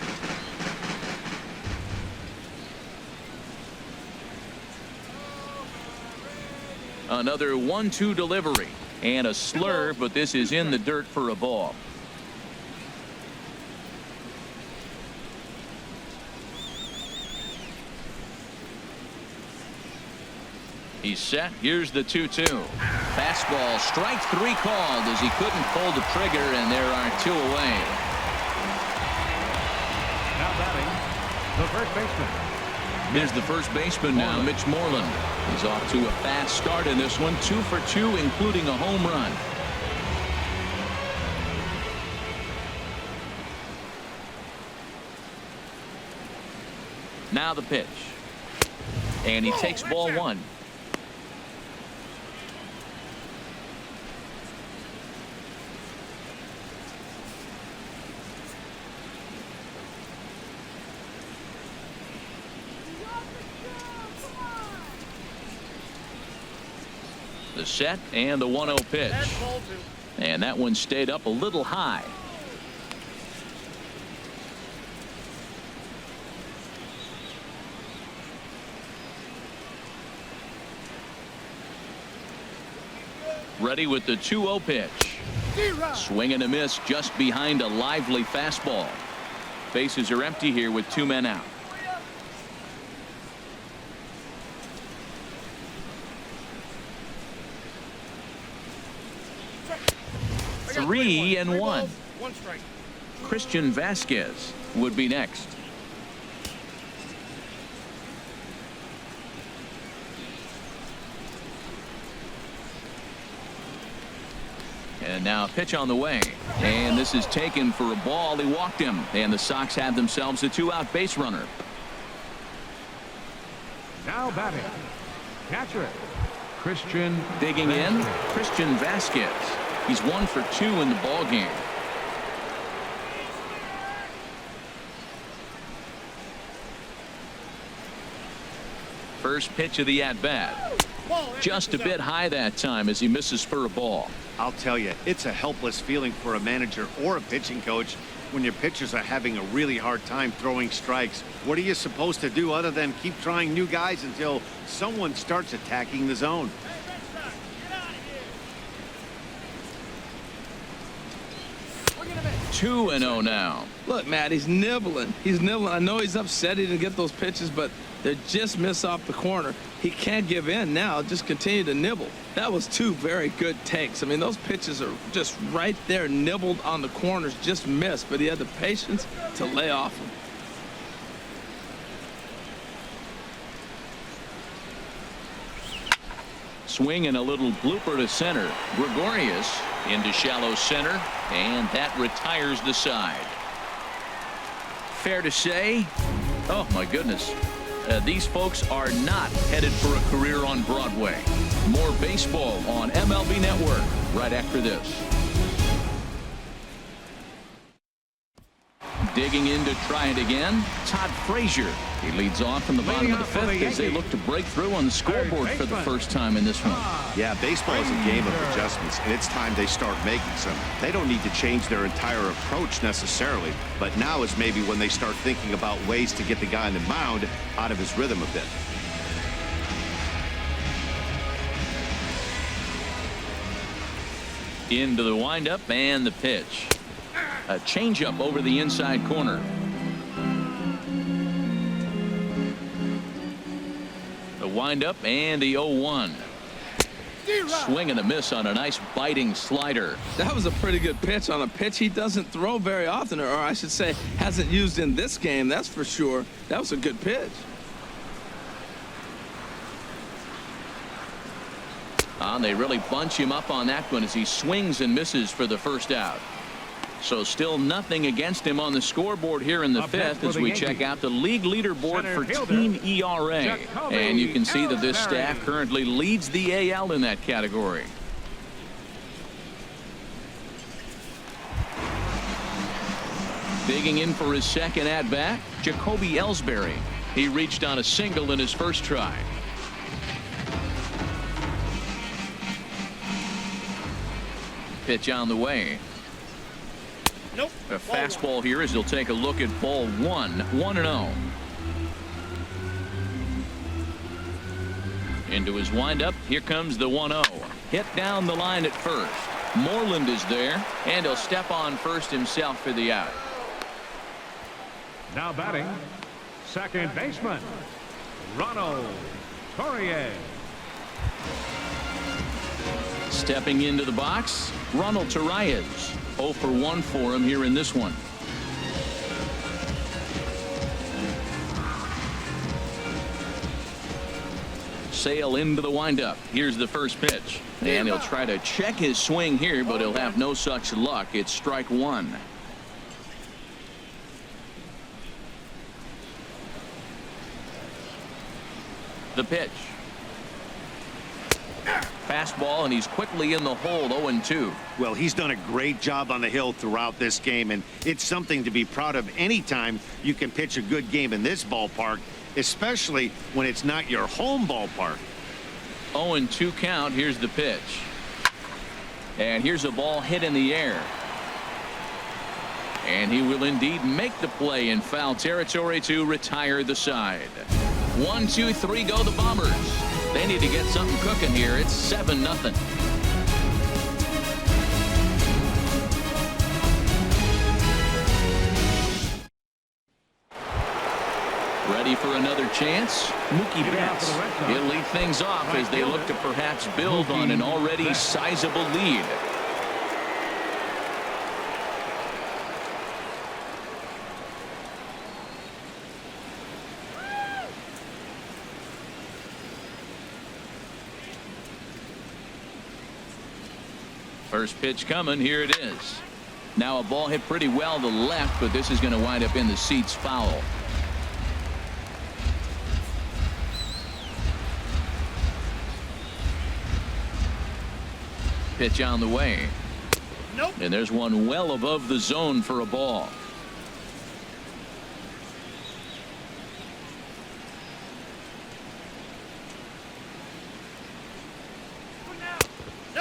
Another 1-2 delivery and a slur, but this is in the dirt for a ball. He's set. Here's the 2-2. Fastball, strike 3 called as he couldn't pull the trigger, and there are 2 away. Now batting, the first baseman. Here's the first baseman now, Mitch Moreland. He's off to a fast start in this one, 2 for 2, including a home run. Now the pitch. And he takes ball 1. The set and the 1-0 pitch. And that one stayed up a little high. Ready with the 2-0 pitch. Swing and a miss just behind a lively fastball. Bases are empty here with 2 men out. Three and 1. Christian Vasquez would be next. And now a pitch on the way. And this is taken for a ball. He walked him. And the Sox have themselves a 2-out base runner. Now batting, catcher, Christian. Digging in, Christian Vasquez. He's 1 for 2 in the ball game. First pitch of the at-bat. Just a bit high that time as he misses for a ball. I'll tell you, it's a helpless feeling for a manager or a pitching coach when your pitchers are having a really hard time throwing strikes. What are you supposed to do other than keep trying new guys until someone starts attacking the zone? 2-0 now. Look, Matt, he's nibbling. He's nibbling. I know he's upset he didn't get those pitches, but they just miss off the corner. He can't give in now. Just continue to nibble. That was two very good takes. I mean, those pitches are just right there, nibbled on the corners, just missed, but he had the patience to lay off them. Swing and a little blooper to center. Gregorius into shallow center, and that retires the side. Fair to say, oh my goodness, these folks are not headed for a career on Broadway. More baseball on MLB Network right after this. Digging in to try it again, Todd Frazier. He leads off from the bottom of the fifth as they look to break through on the scoreboard for the first time in this one. Yeah, baseball is a game of adjustments, and it's time they start making some. They don't need to change their entire approach necessarily, but now is maybe when they start thinking about ways to get the guy on the mound out of his rhythm a bit. Into the windup and the pitch. A changeup over the inside corner. The windup and the 0-1. Swing and a miss on a nice biting slider. That was a pretty good pitch on a pitch he doesn't throw very often, or I should say hasn't used in this game, that's for sure. That was a good pitch. They really bunch him up on that one as he swings and misses for the first out. So still nothing against him on the scoreboard here in the fifth as we check out the league leaderboard for team ERA. And you can see that this staff currently leads the AL in that category. Digging in for his second at-bat, Jacoby Ellsbury. He reached on a single in his first try. Pitch on the way. Nope. A fastball here as he'll take a look at ball one. 1-0. Into his windup. Here comes the 1-0. Hit down the line at first. Moreland is there, and he'll step on first himself for the out. Now batting, second baseman, Ronald Torres. Stepping into the box, Ronald Torres. 0 for 1 for him here in this one. Sale into the windup. Here's the first pitch. And he'll try to check his swing here, but he'll have no such luck. It's strike one. The pitch. Fastball, and he's quickly in the hole. 0-2. Well, he's done a great job on the hill throughout this game, and it's something to be proud of anytime you can pitch a good game in this ballpark, especially when it's not your home ballpark. 0-2 count. Here's the pitch. And here's a ball hit in the air. And he will indeed make the play in foul territory to retire the side. 1, 2, 3 go the Bombers. They need to get something cooking here. It's 7-0. Ready for another chance? Mookie Betts. He'll lead things off as they look to perhaps build on an already sizable lead. First pitch coming. Here it is. Now a ball hit pretty well to left, but this is going to wind up in the seats foul. Pitch on the way. Nope. And there's one well above the zone for a ball.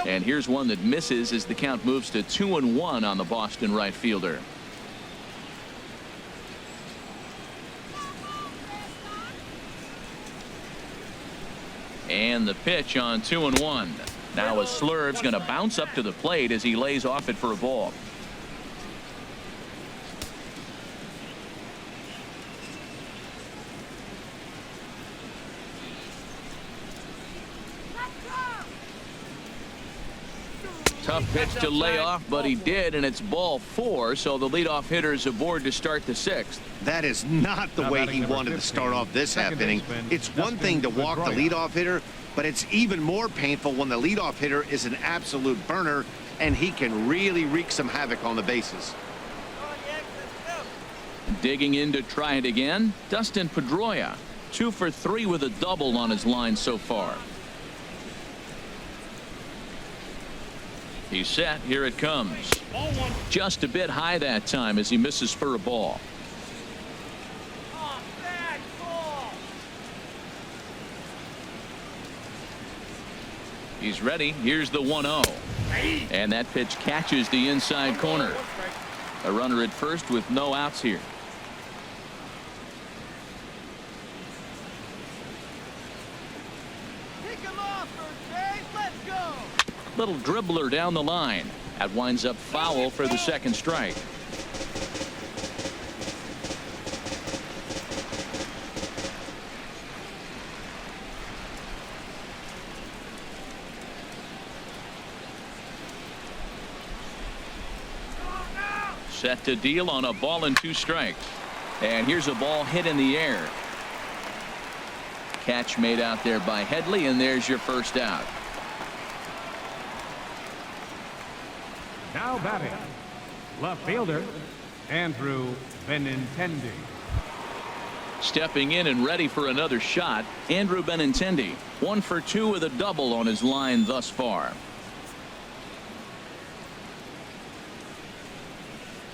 And here's one that misses as the count moves to 2-1 on the Boston right fielder. And the pitch on 2-1. Now a Slurve's going to bounce up to the plate as he lays off it for a ball. Tough pitch to lay off, but he did, and it's ball 4, so the leadoff hitter is aboard to start the 6th. That is not the way he wanted to start off this half inning. It's one thing to walk the leadoff hitter, but it's even more painful when the leadoff hitter is an absolute burner, and he can really wreak some havoc on the bases. Digging in to try it again, Dustin Pedroia, 2 for 3 with a double on his line so far. He's set. Here it comes. Just a bit high that time as he misses for a ball. He's ready. Here's the 1-0. And that pitch catches the inside corner. A runner at first with no outs here. Little dribbler down the line. That winds up foul for the second strike. Set to deal on a ball and 2 strikes. And here's a ball hit in the air. Catch made out there by Headley, and there's your first out. Now batting, left fielder, Andrew Benintendi. Stepping in and ready for another shot, Andrew Benintendi, 1 for 2 with a double on his line thus far.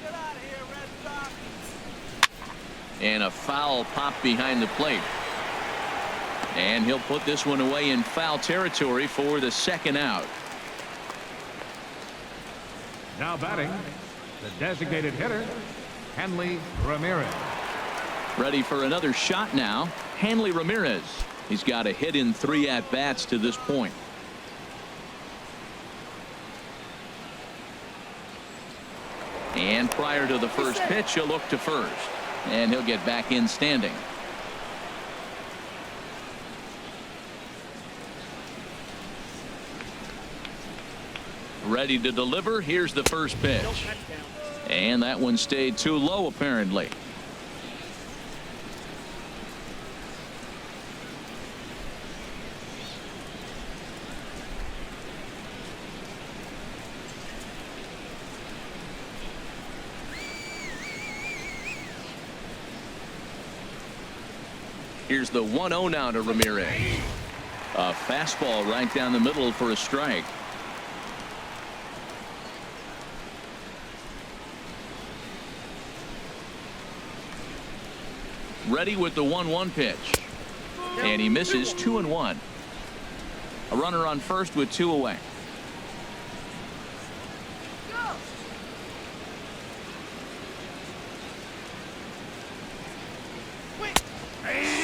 Get out of here, Red Sox. And a foul pop behind the plate. And he'll put this one away in foul territory for the second out. Now batting, the designated hitter, Hanley Ramirez. Ready for another shot now, Hanley Ramirez. He's got a hit in 3 at-bats to this point. And prior to the first pitch, he'll look to first. And he'll get back in standing. Ready to deliver. Here's the first pitch. And that one stayed too low, apparently. Here's the 1-0 now to Ramirez. A fastball right down the middle for a strike. Ready with the 1-1 pitch. And he misses. 2-1. A runner on first with 2 away.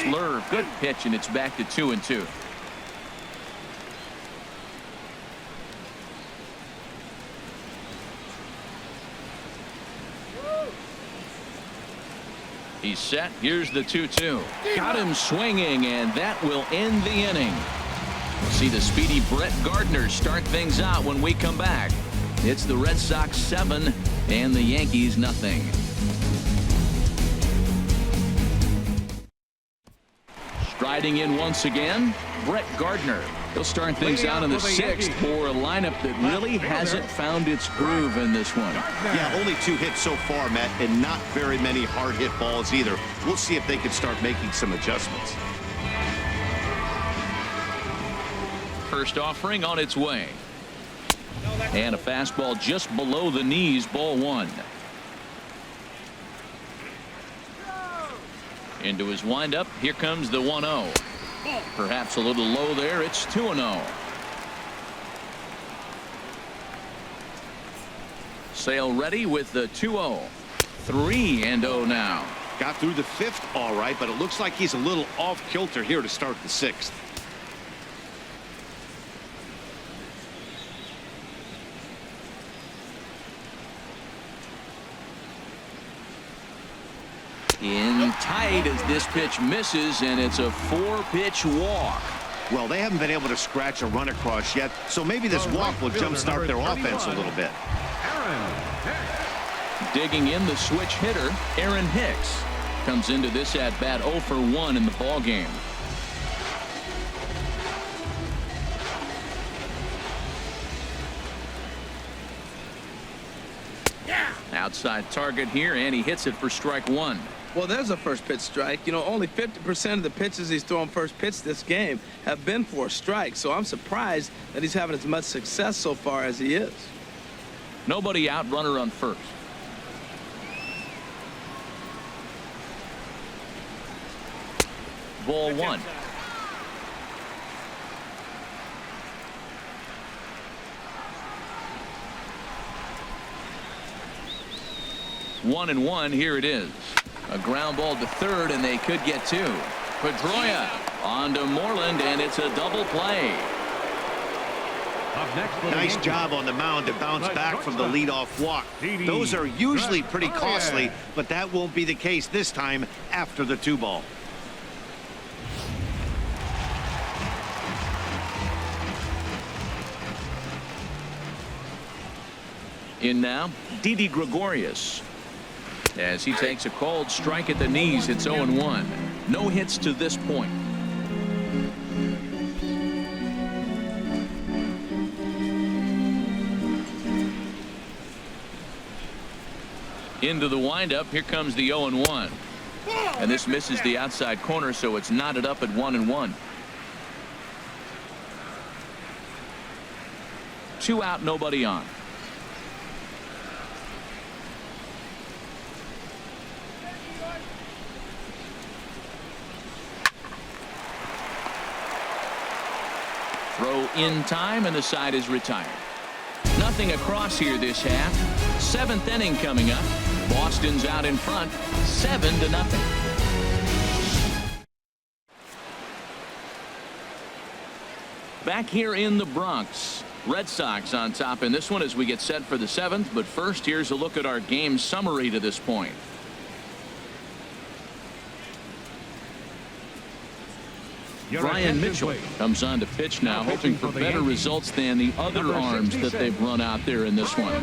Slurve, good pitch, and it's back to 2-2. He's set. Here's the 2-2. Got him swinging, and that will end the inning. We'll see the speedy Brett Gardner start things out when we come back. It's the Red Sox 7 and the Yankees nothing. Striding in once again, Brett Gardner. He'll start things out in the 6th for a lineup that really hasn't found its groove in this one. Yeah, only 2 hits so far, Matt, and not very many hard hit balls either. We'll see if they can start making some adjustments. First offering on its way. And a fastball just below the knees, ball 1. Into his windup, here comes the 1-0. Perhaps a little low there. It's 2-0. Sale ready with the 2-0. 3-0 now. Got through the 5th all right, but it looks like he's a little off kilter here to start the 6th. In tight as this pitch misses, and it's a 4-pitch walk. Well, they haven't been able to scratch a run across yet, so maybe this walk will jumpstart their offense a little bit. Digging in the switch hitter, Aaron Hicks comes into this at bat 0 for 1 in the ball game. Outside target here, and he hits it for strike 1. Well, there's a first pitch strike. You know, only 50% of the pitches he's thrown first pitch this game have been for a strike, so I'm surprised that he's having as much success so far as he is. Nobody out, runner on first. Ball 1. One and one. Here it is. A ground ball to third, and they could get 2. Pedroia on to Moreland, and it's a double play. Up next for the Nice Yankees. job on the mound to bounce back from the leadoff walk. Those are usually pretty costly, but that won't be the case this time after the 2-ball. In now, Didi Gregorius. As he takes a called strike at the knees, it's 0-1. No hits to this point. Into the windup, here comes the 0-1. And this misses the outside corner, so it's knotted up at 1-1. 2 out, nobody on. Throw in time, and the side is retired. Nothing across here this half. 7th inning coming up. Boston's out in front, 7-0. Back here in the Bronx, Red Sox on top in this one as we get set for the 7th. But first, here's a look at our game summary to this point. Brian Mitchell comes on to pitch now, hoping for better results than the other arms that they've run out there in this one.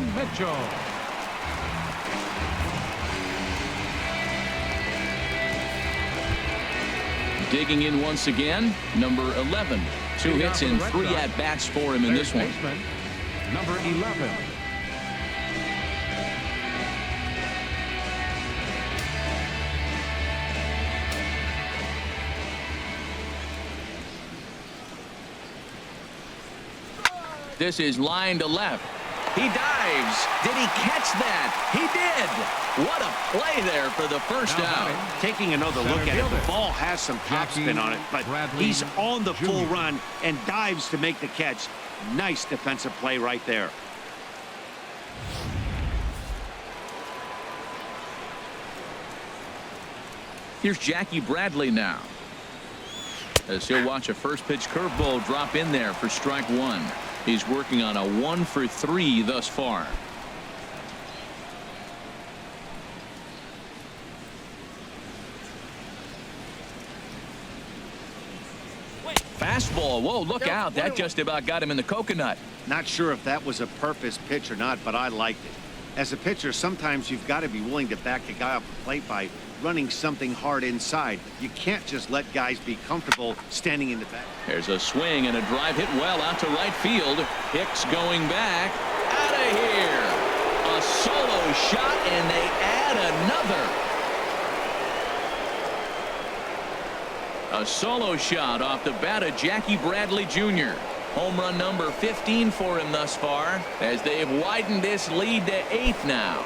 Digging in once again, number 11. 2 hits and 3 at-bats for him in this one. Number 11. This is line to left. He dives. Did he catch that? He did. What a play there for the first out. Taking another look at it, the ball has some topspin on it, but he's on the full run and dives to make the catch. Nice defensive play right there. Here's Jackie Bradley now, as he'll watch a first pitch curveball drop in there for strike 1. He's working on a 1 for 3 thus far. Fastball. Whoa, look out. That just about got him in the coconut. Not sure if that was a purpose pitch or not, but I liked it. As a pitcher, sometimes you've got to be willing to back the guy off the plate by running something hard inside. You can't just let guys be comfortable standing in the back. There's a swing and a drive hit well out to right field. Hicks going back. Out of here. A solo shot, and they add another. A solo shot off the bat of Jackie Bradley Jr. Home run number 15 for him thus far, as they've widened this lead to 8 now.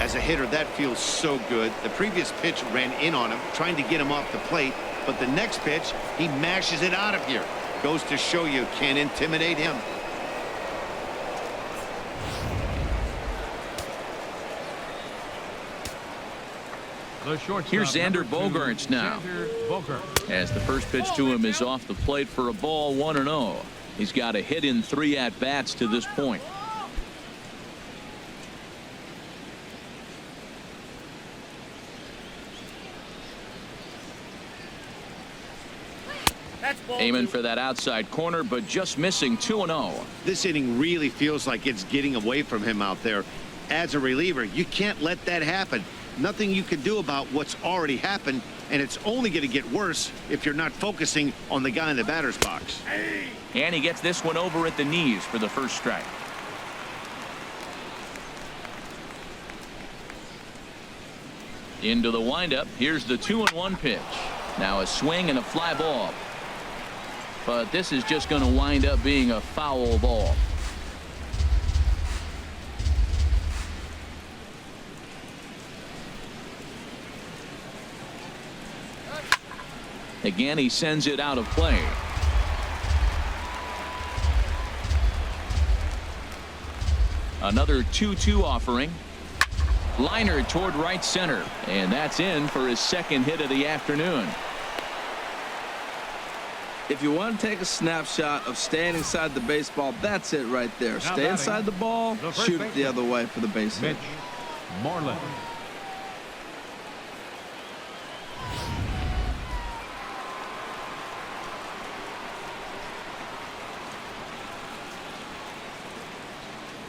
As a hitter, that feels so good. The previous pitch ran in on him, trying to get him off the plate, but the next pitch, he mashes it out of here. Goes to show you can't intimidate him. The shortstop, Here's Xander number 2, Bogaerts now. Xander Bogaerts. As the first pitch to him is off the plate for a ball, 1-0. He's got a hit in 3 at-bats to this point. Aiming for that outside corner, but just missing. 2-0. This inning really feels like it's getting away from him out there. As a reliever, you can't let that happen. Nothing you can do about what's already happened, and it's only going to get worse if you're not focusing on the guy in the batter's box. And he gets this one over at the knees for the first strike. Into the windup. Here's the 2-1 pitch. Now a swing and a fly ball. But this is just going to wind up being a foul ball. Again, he sends it out of play. Another 2-2 offering. Liner toward right center, and that's in for his second hit of the afternoon. If you want to take a snapshot of staying inside the baseball, that's it right there. Stay inside the ball, shoot it the other way for the base hit. Mitch Moreland.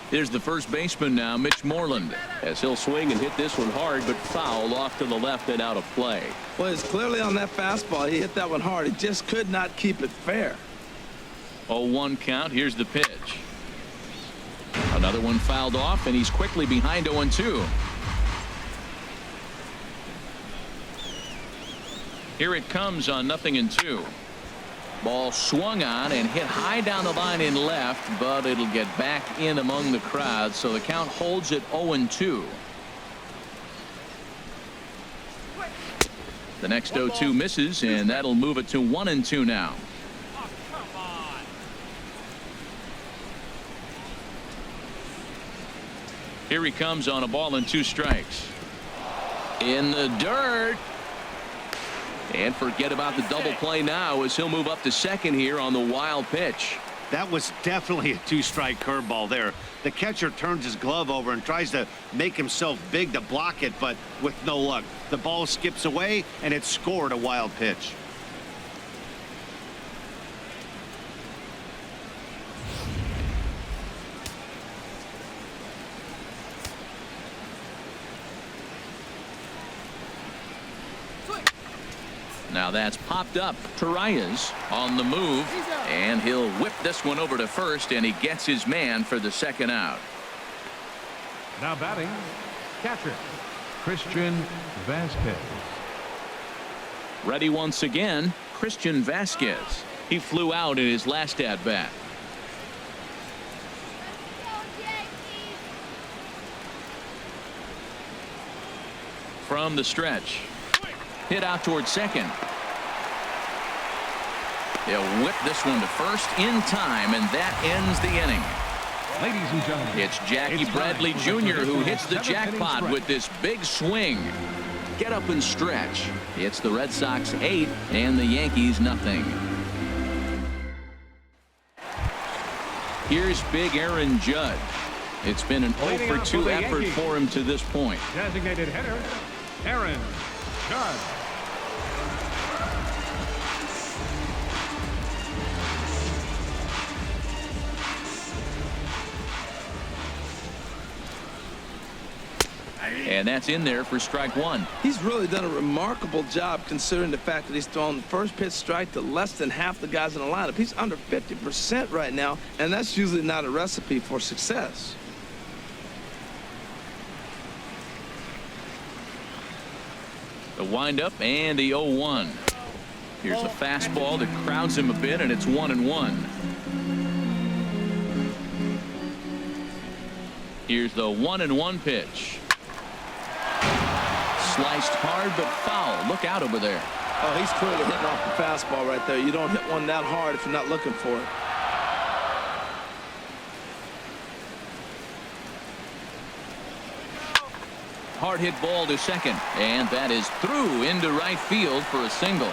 Here's the first baseman now, Mitch Moreland, as he'll swing and hit this one hard, but foul off to the left and out of play. Well, it's clearly on that fastball. He hit that one hard. He just could not keep it fair. 0-1 count. Here's the pitch. Another one fouled off, and he's quickly behind 0-2. Here it comes on 0-2. Ball swung on and hit high down the line in left, but it'll get back in among the crowd, so the count holds at 0-2. The next 0-2 misses, and that'll move it to 1-2 now. Here he comes on a ball and 2 strikes. In the dirt. And forget about the double play now as he'll move up to second here on the wild pitch. That was definitely a 2-strike curveball there. The catcher turns his glove over and tries to make himself big to block it, but with no luck. The ball skips away, and it scored a wild pitch. Now that's popped up. Torreyes on the move, and he'll whip this one over to first, and he gets his man for the second out. Now batting, catcher, Christian Vasquez. Ready once again, Christian Vasquez. He flew out in his last at-bat. From the stretch. Hit out towards second. They'll whip this one to first in time, and that ends the inning. Ladies and gentlemen, It's Jackie Bradley Jr. who hits the jackpot with this big swing. Get up and stretch. It's the Red Sox 8 and the Yankees nothing. Here's big Aaron Judge. It's been an 0 for 2 effort for him to this point. designated hitter, Aaron Judge. And that's in there for strike 1. He's really done a remarkable job considering the fact that he's thrown the first pitch strike to less than half the guys in the lineup. He's under 50% right now, and that's usually not a recipe for success. The windup and the 0-1. Here's a fastball that crowds him a bit, and it's 1-1. Here's the 1-1 pitch. Sliced hard but foul. Look out over there. Oh, he's clearly hitting off the fastball right there. You don't hit one that hard if you're not looking for it. Hard hit ball to second, and that is through into right field for a single.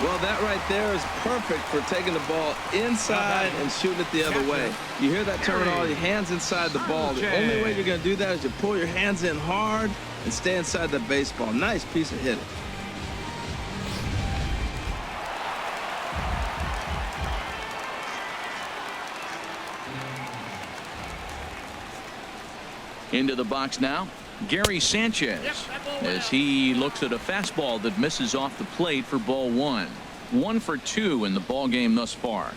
Well, that right there is perfect for taking the ball inside and shooting it the other way. You hear that terminology, hands inside the ball. The only way you're going to do that is you pull your hands in hard and stay inside the baseball. Nice piece of hitting. Into the box now, Gary Sanchez, as he looks at a fastball that misses off the plate for ball one. 1 for 2 in the ball game thus far.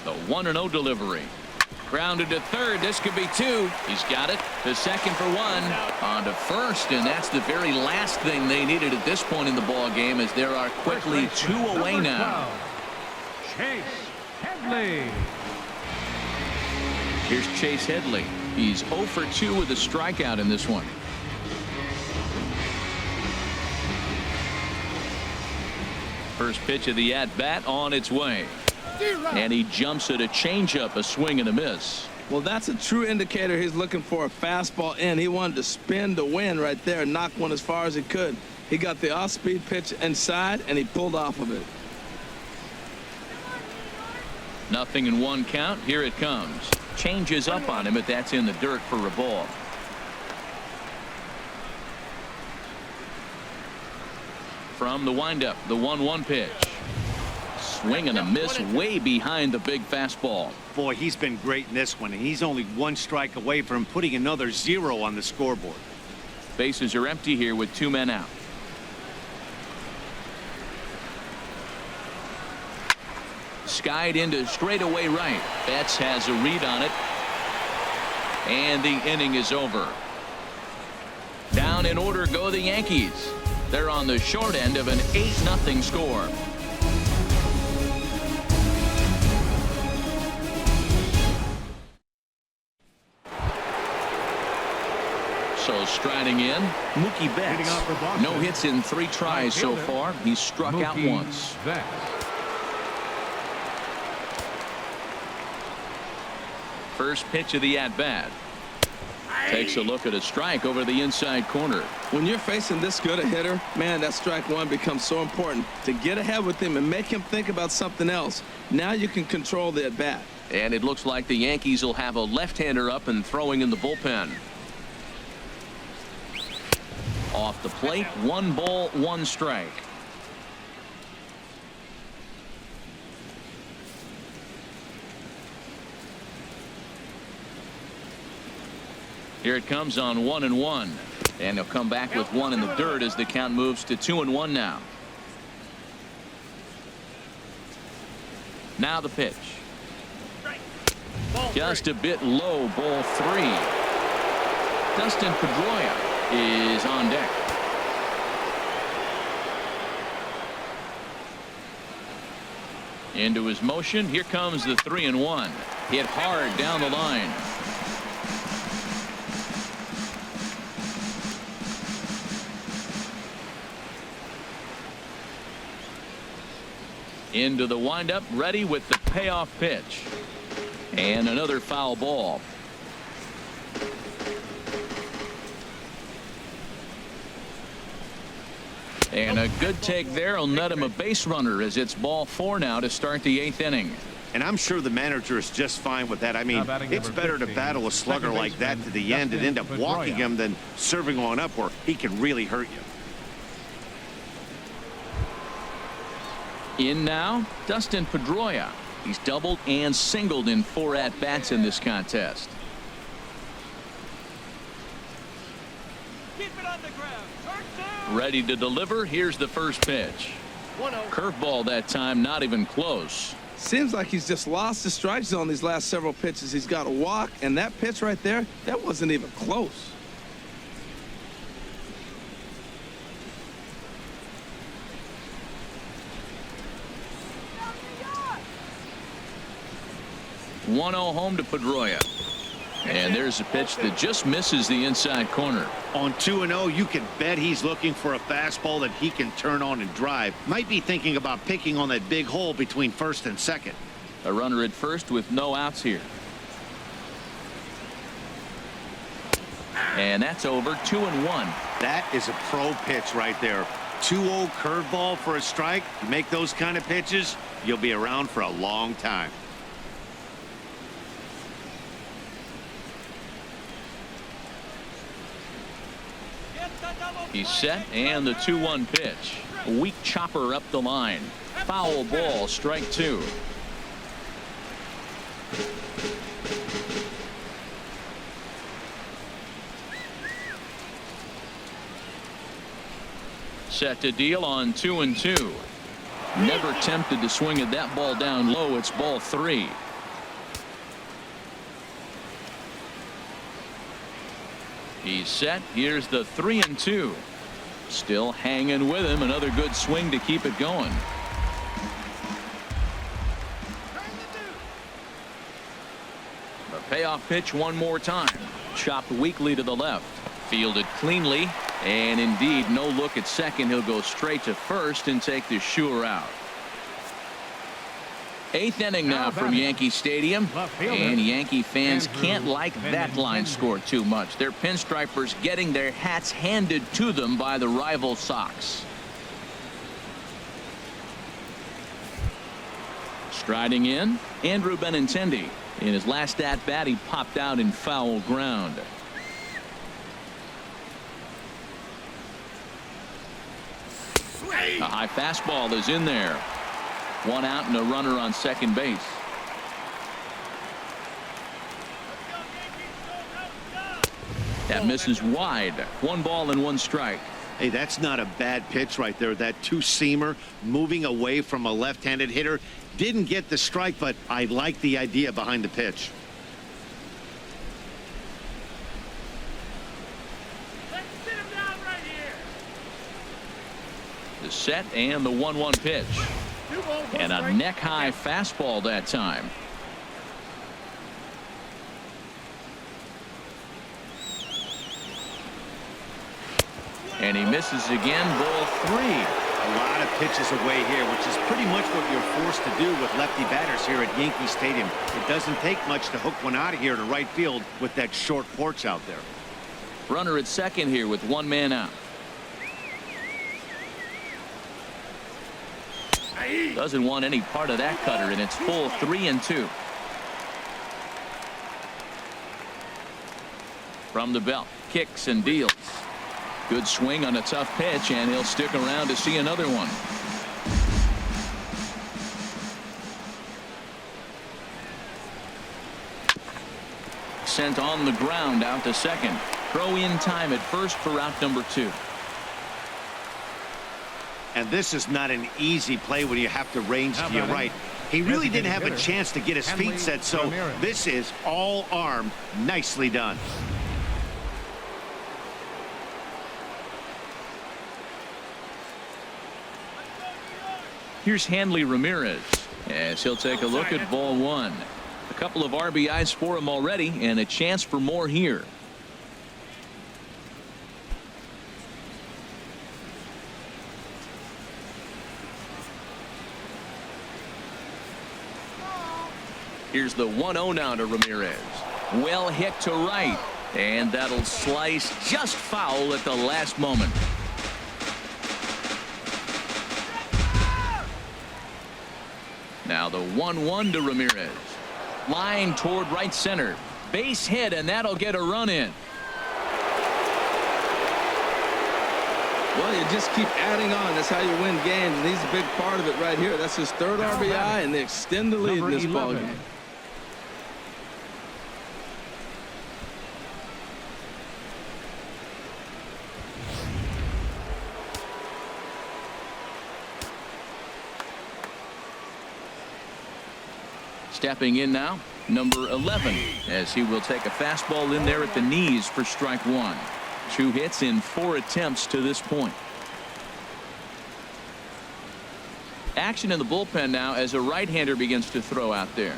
The 1-0 delivery. Grounded to third. This could be 2. He's got it. To second for 1. On to first, and that's the very last thing they needed at this point in the ball game, as there are quickly 2 away now. Chase Headley. Here's Chase Headley. He's 0 for 2 with a strikeout in this one. First pitch of the at-bat on its way. And he jumps at a changeup, a swing and a miss. Well, that's a true indicator he's looking for a fastball in. He wanted to spin to win right there, knock one as far as he could. He got the off-speed pitch inside, and he pulled off of it. 0-1 count. Here it comes. Changes up on him, but that's in the dirt for a ball. From the windup, the 1-1 pitch. Swing and a miss way behind the big fastball. Boy, he's been great in this one, and he's only 1 strike away from putting another 0 on the scoreboard. Bases are empty here with 2 men out. Skied into straightaway right. Betts has a read on it. And the inning is over. Down in order go the Yankees. They're on the short end of an 8-0 score. So striding in, Mookie Betts. No hits in 3 tries so far. He's struck out once. First pitch of the at-bat. Takes a look at a strike over the inside corner. When you're facing this good a hitter, man, that strike one becomes so important to get ahead with him and make him think about something else. Now you can control the at-bat. And it looks like the Yankees will have a left-hander up and throwing in the bullpen. Off the plate, 1 ball, 1 strike. Here it comes on 1-1. And he'll come back with 1 in the dirt as the count moves to 2-1 now. Now the pitch. Just a bit low, ball 3. Dustin Pedroia is on deck. Into his motion. Here comes the 3-1. Hit hard down the line. Into the windup, ready with the payoff pitch. And another foul ball. And a good take there will net him a base runner, as it's ball 4 now to start the 8th inning. And I'm sure the manager is just fine with that. I mean, it's better to battle a slugger like that to the end and end up walking him than serving on up where he can really hurt you. In now, Dustin Pedroia. He's doubled and singled in 4 at-bats in this contest. Keep it on the ground. Ready to deliver. Here's the first pitch. Curveball that time, not even close. Seems like he's just lost the strike zone these last several pitches. He's got a walk, and that pitch right there, that wasn't even close. 1-0 home to Pedroia. And there's a pitch that just misses the inside corner. On 2-0, you can bet he's looking for a fastball that he can turn on and drive. Might be thinking about picking on that big hole between first and second. A runner at first with no outs here. And that's over. 2-1. That is a pro pitch right there. 2-0 curveball for a strike. You make those kind of pitches, you'll be around for a long time. He's set, and the 2-1 pitch. A weak chopper up the line. Foul ball, strike 2. Set to deal on 2-2. Never tempted to swing at that ball down low. It's ball 3. He's set. Here's the 3-2. Still hanging with him. Another good swing to keep it going. The payoff pitch one more time. Chopped weakly to the left. Fielded cleanly. And indeed, no look at second. He'll go straight to first and take the sure out. 8th inning now from Yankee Stadium, and Yankee fans can't like that line score too much. Their pinstripers getting their hats handed to them by the rival Sox. Striding in, Andrew Benintendi. In his last at bat, he popped out in foul ground. A high fastball is in there. 1 out and a runner on second base. That misses wide. 1 ball and 1 strike. Hey, that's not a bad pitch right there. That 2-seamer moving away from a left-handed hitter. Didn't get the strike, but I like the idea behind the pitch. Let's sit him down right here. The set and the 1-1 pitch. And a neck-high fastball that time. And he misses again. Ball 3. A lot of pitches away here, which is pretty much what you're forced to do with lefty batters here at Yankee Stadium. It doesn't take much to hook one out of here to right field with that short porch out there. Runner at second here with 1 man out. Doesn't want any part of that cutter, and it's full 3-2. From the belt, kicks and deals. Good swing on a tough pitch, and he'll stick around to see another one. Sent on the ground out to second. Throw in time at first for out number 2. And this is not an easy play when you have to range to your right. He really didn't have a chance to get his feet set, so this is all arm. Nicely done. Here's Hanley Ramirez as he'll take a look at ball 1. A couple of RBIs for him already, and a chance for more here. Here's the 1-0 now to Ramirez. Well hit to right, and that'll slice just foul at the last moment. Now the 1-1 to Ramirez. Line toward right center. Base hit, and that'll get a run in. Well, you just keep adding on. That's how you win games, and he's a big part of it right here. That's his 3rd RBI, and they extend the lead in this ballgame. Stepping in now, number 11, as he will take a fastball in there at the knees for strike 1. 2 hits in 4 attempts to this point. Action in the bullpen now as a right-hander begins to throw out there.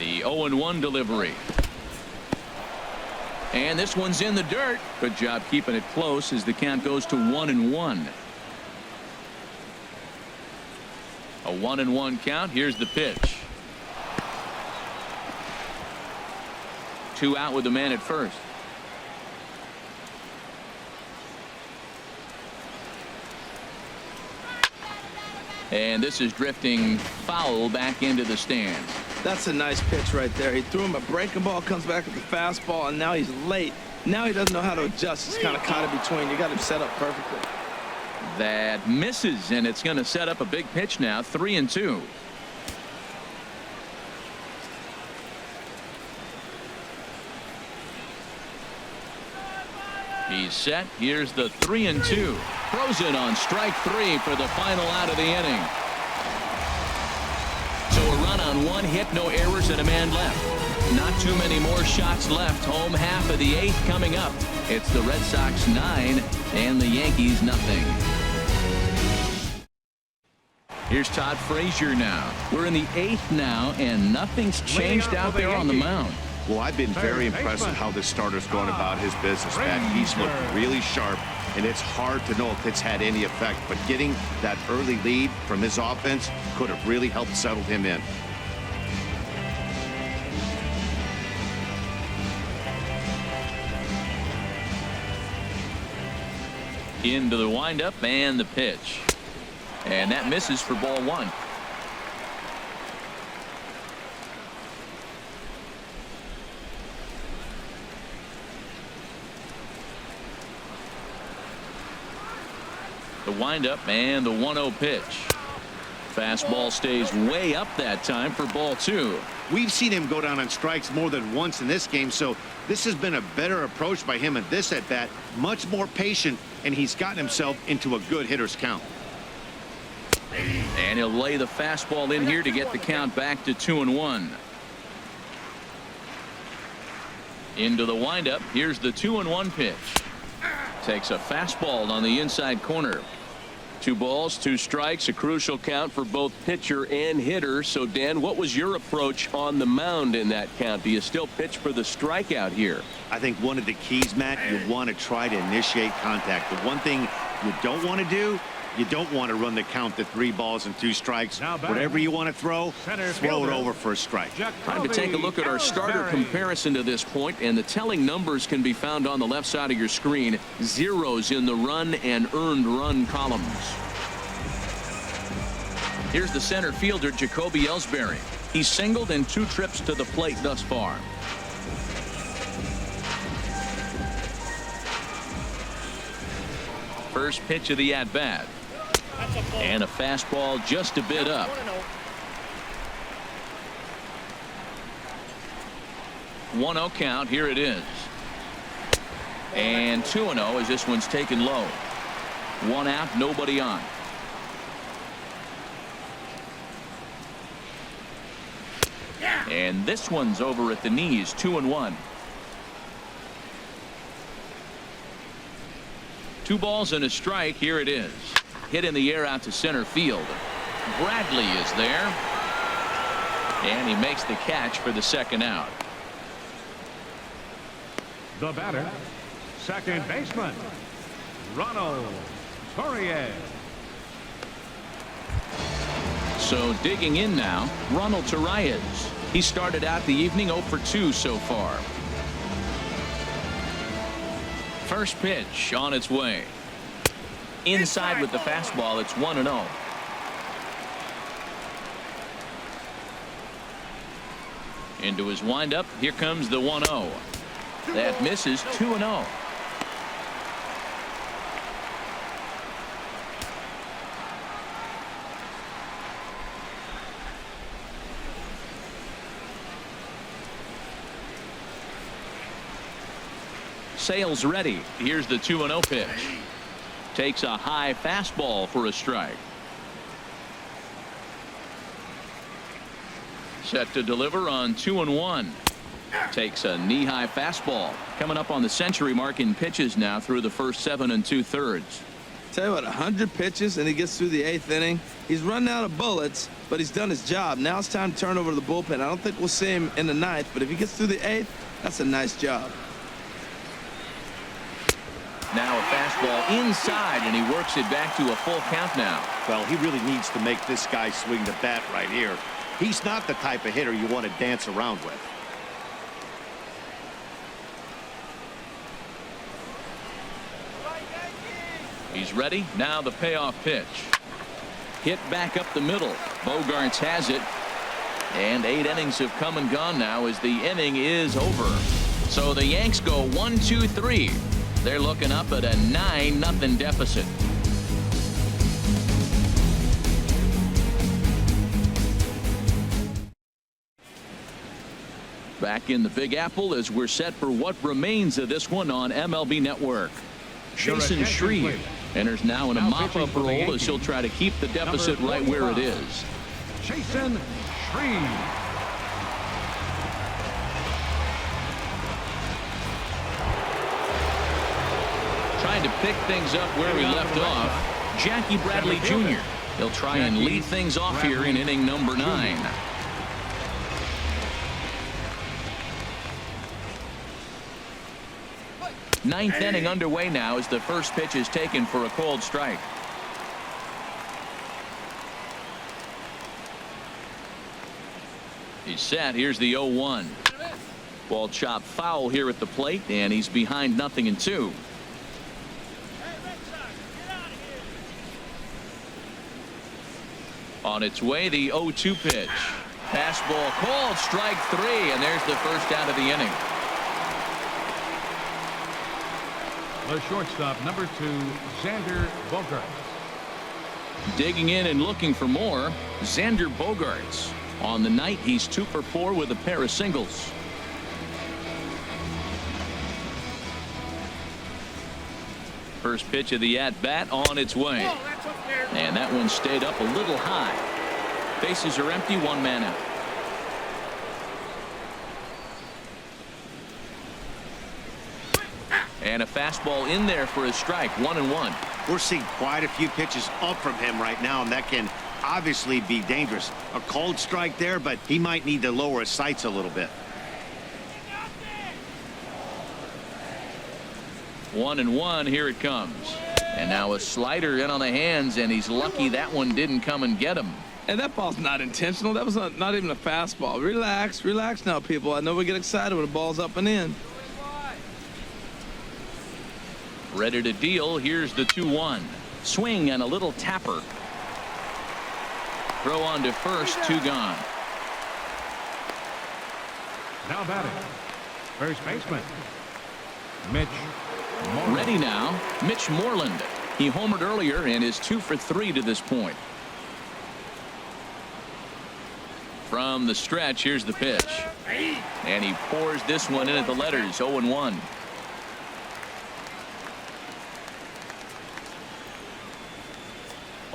The 0-1 delivery. And this one's in the dirt. Good job keeping it close as the count goes to 1-1. A 1-1 count. Here's the pitch. 2 out with the man at first. And this is drifting foul back into the stands. That's a nice pitch right there. He threw him a breaking ball, comes back with the fastball, and now he's late. Now he doesn't know how to adjust. He's kind of caught in between. You got him set up perfectly. That misses, and it's going to set up a big pitch now. 3-2. He's set. Here's the 3-2. Throws it on strike 3 for the final out of the inning. So a run on 1 hit, no errors, and a man left. Not too many more shots left. Home half of the 8th coming up. It's the Red Sox 9 and the Yankees nothing. Here's Todd Frazier now. We're in the 8th now, and nothing's changed out there on the mound. Well, I've been very impressed with how this starter's going about his business, Matt. He's looked really sharp, and it's hard to know if it's had any effect. But getting that early lead from his offense could have really helped settle him in. Into the windup and the pitch. And that misses for ball 1. The windup and the 1-0 pitch. Fastball stays way up that time for ball 2. We've seen him go down on strikes more than once in this game, so this has been a better approach by him at this at-bat. Much more patient, and he's gotten himself into a good hitter's count. And he'll lay the fastball in here to get the count back to 2-1. Into the windup. Here's the 2-1 pitch. Takes a fastball on the inside corner. 2 balls, 2 strikes, a crucial count for both pitcher and hitter. So, Dan, what was your approach on the mound in that count? Do you still pitch for the strikeout here? I think one of the keys, Matt, you want to try to initiate contact. The one thing you don't want to do, you don't want to run the count to 3 balls and 2 strikes. Whatever you want to throw it over for a strike. Time to take a look at our starter comparison to this point, and the telling numbers can be found on the left side of your screen. Zeros in the run and earned run columns. Here's the center fielder, Jacoby Ellsbury. He's singled in 2 trips to the plate thus far. First pitch of the at-bat. And a fastball just a bit up. 1-0 count. Here it is. And 2-0 as this one's taken low. 1 out, nobody on. And this one's over at the knees. 2-1. 2 balls and a strike. Here it is. Hit in the air out to center field. Bradley is there. And he makes the catch for the 2nd out. The batter, second baseman, Ronald Torres. So digging in now, Ronald Torres. He started out the evening 0 for 2 so far. First pitch on its way. Inside with the fastball. It's 1-0. Into his windup. Here comes the 1-0. That misses. 2-0. Sales ready. Here's the 2-0 pitch. Takes a high fastball for a strike. Set to deliver on 2-1. Takes a knee-high fastball. Coming up on the century mark in pitches now through the first 7 2/3. Tell you what, 100 pitches and he gets through the 8th inning. He's running out of bullets, but he's done his job. Now it's time to turn over to the bullpen. I don't think we'll see him in the 9th, but if he gets through the 8th, that's a nice job. Now a fastball inside, and he works it back to a full count now. Well, he really needs to make this guy swing the bat right here. He's not the type of hitter you want to dance around with. He's ready. Now the payoff pitch. Hit back up the middle. Bogaerts has it. And 8 innings have come and gone now as the inning is over. So the Yanks go 1-2-3. They're looking up at a 9-0 deficit. Back in the Big Apple as we're set for what remains of this one on MLB Network. Jason Shreve enters now in a mop-up role as he'll try to keep the deficit right where it is. Jason Shreve. Trying to pick things up where he left off, Jackie Bradley Jr. He'll try and lead things off here in inning number 9. Ninth inning underway now as the first pitch is taken for a cold strike. He's set. Here's the 0-1. Ball chopped foul here at the plate, and he's behind 0-2. On its way, the 0-2 pitch. Fastball called, strike 3, and there's the first out of the inning. The shortstop, number 2, Xander Bogaerts. Digging in and looking for more, Xander Bogaerts. On the night, he's 2 for 4 with a pair of singles. First pitch of the at-bat on its way. And that one stayed up a little high. Bases are empty, 1 man out. And a fastball in there for a strike, 1-1. We're seeing quite a few pitches up from him right now, and that can obviously be dangerous. A cold strike there, but he might need to lower his sights a little bit. 1-1, here it comes. And now a slider in on the hands, and he's lucky that one didn't come and get him. And that ball's not intentional. That was not even a fastball. Relax, relax now, people. I know we get excited when the ball's up and in. Ready to deal. Here's the 2-1. Swing and a little tapper. Throw on to first, 2 gone. Now batting, first baseman, Mitch Moreland. Ready now, Mitch Moreland. He homered earlier and is 2 for 3 to this point. From the stretch, here's the pitch. And he pours this one in at the letters, 0-1.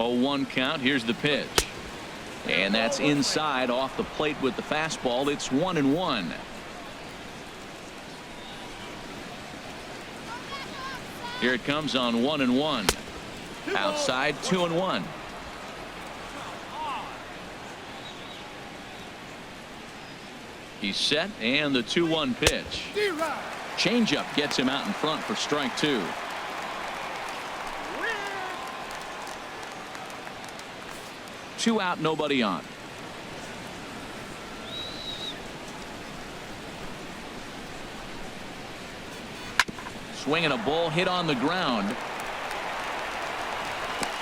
Oh, 1 count. Here's the pitch. And that's inside off the plate with the fastball. It's 1-1. Here it comes on 1-1. Outside, 2-1. He's set, and the 2-1 pitch. Changeup gets him out in front for strike 2. Two out, nobody on. Swinging a ball hit on the ground.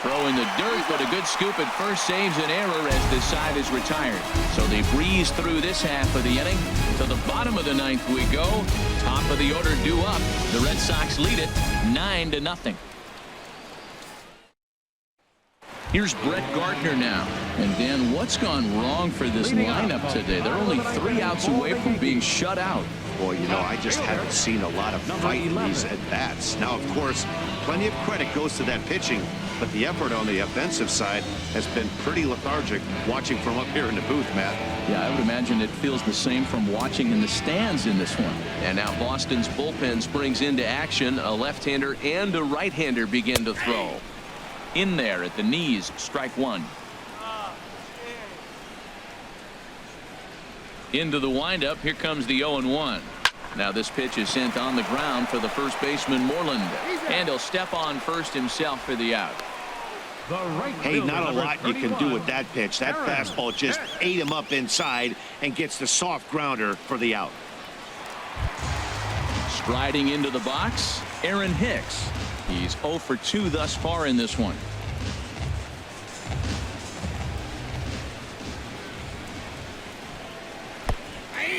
Throw in the dirt, but a good scoop at first saves an error as this side is retired. So they breeze through this half of the inning. To the bottom of the 9th we go. Top of the order due up. The Red Sox lead it 9-0. Here's Brett Gardner now. And Dan, what's gone wrong for this lineup today? They're only 3 outs away from being shut out. Boy, you know, I just haven't seen a lot of fight in these at-bats. Now, of course, plenty of credit goes to that pitching, but the effort on the offensive side has been pretty lethargic watching from up here in the booth, Matt. Yeah, I would imagine it feels the same from watching in the stands in this one. And now Boston's bullpen springs into action. A left-hander and a right-hander begin to throw. In there at the knees, strike one. Into the windup. Here comes the 0-1. Now this pitch is sent on the ground for the first baseman Moreland, and he'll step on first himself for the out. Hey, not a lot you can do with that pitch. That fastball just ate him up inside and gets the soft grounder for the out. Striding into the box, Aaron Hicks. He's 0 for 2 thus far in this one.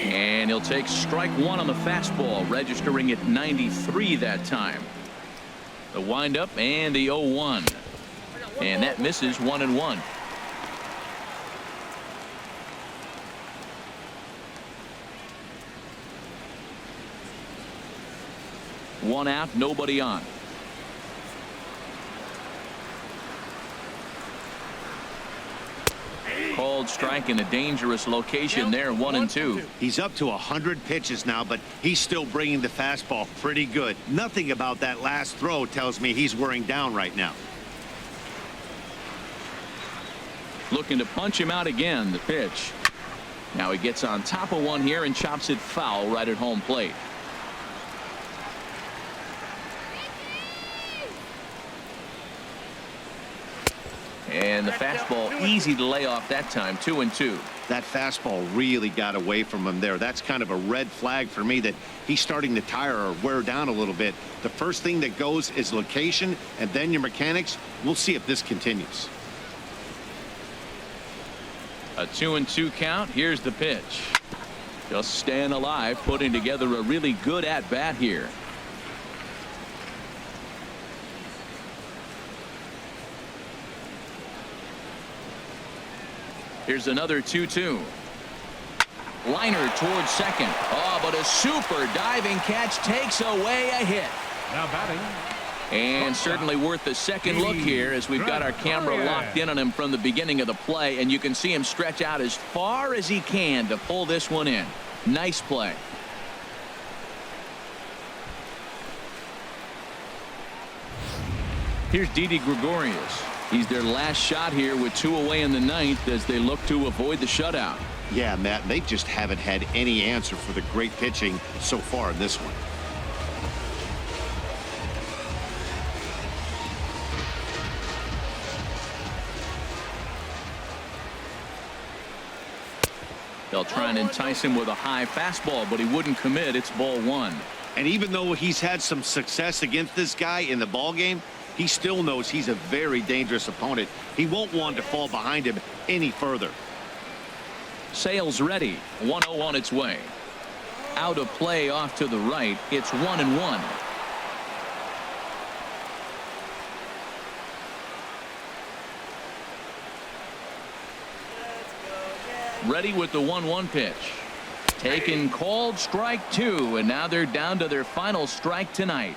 And he'll take strike one on the fastball, registering at 93 that time. The windup and the 0-1. And that misses 1-1. One out, nobody on. Called strike in a dangerous location there, 1-2. He's up to 100 pitches now, but he's still bringing the fastball pretty good. Nothing about that last throw tells me he's wearing down right now. Looking to punch him out again, the pitch. Now he gets on top of one here and chops it foul right at home plate. And the fastball easy to lay off that time, 2-2. That fastball really got away from him there. That's kind of a red flag for me that he's starting to tire or wear down a little bit. The first thing that goes is location and then your mechanics. We'll see if this continues. A 2-2 count. Here's the pitch. Just staying alive, putting together a really good at bat here. Here's another 2-2. Liner towards second. Oh, but a super diving catch takes away a hit. Now batting. And certainly worth a second look here as we've got our camera locked in on him from the beginning of the play, and you can see him stretch out as far as he can to pull this one in. Nice play. Here's Didi Gregorius. He's their last shot here with 2 away in the ninth as they look to avoid the shutout. Yeah, Matt, they just haven't had any answer for the great pitching so far in this one. They'll try and entice him with a high fastball, but he wouldn't commit. It's ball one. And even though he's had some success against this guy in the ball game, he still knows he's a very dangerous opponent. He won't want to fall behind him any further. Sales ready. 1-0 on its way. Out of play off to the right. It's 1-1. Ready with the 1-1 pitch. Taken, called strike two, and now they're down to their final strike tonight.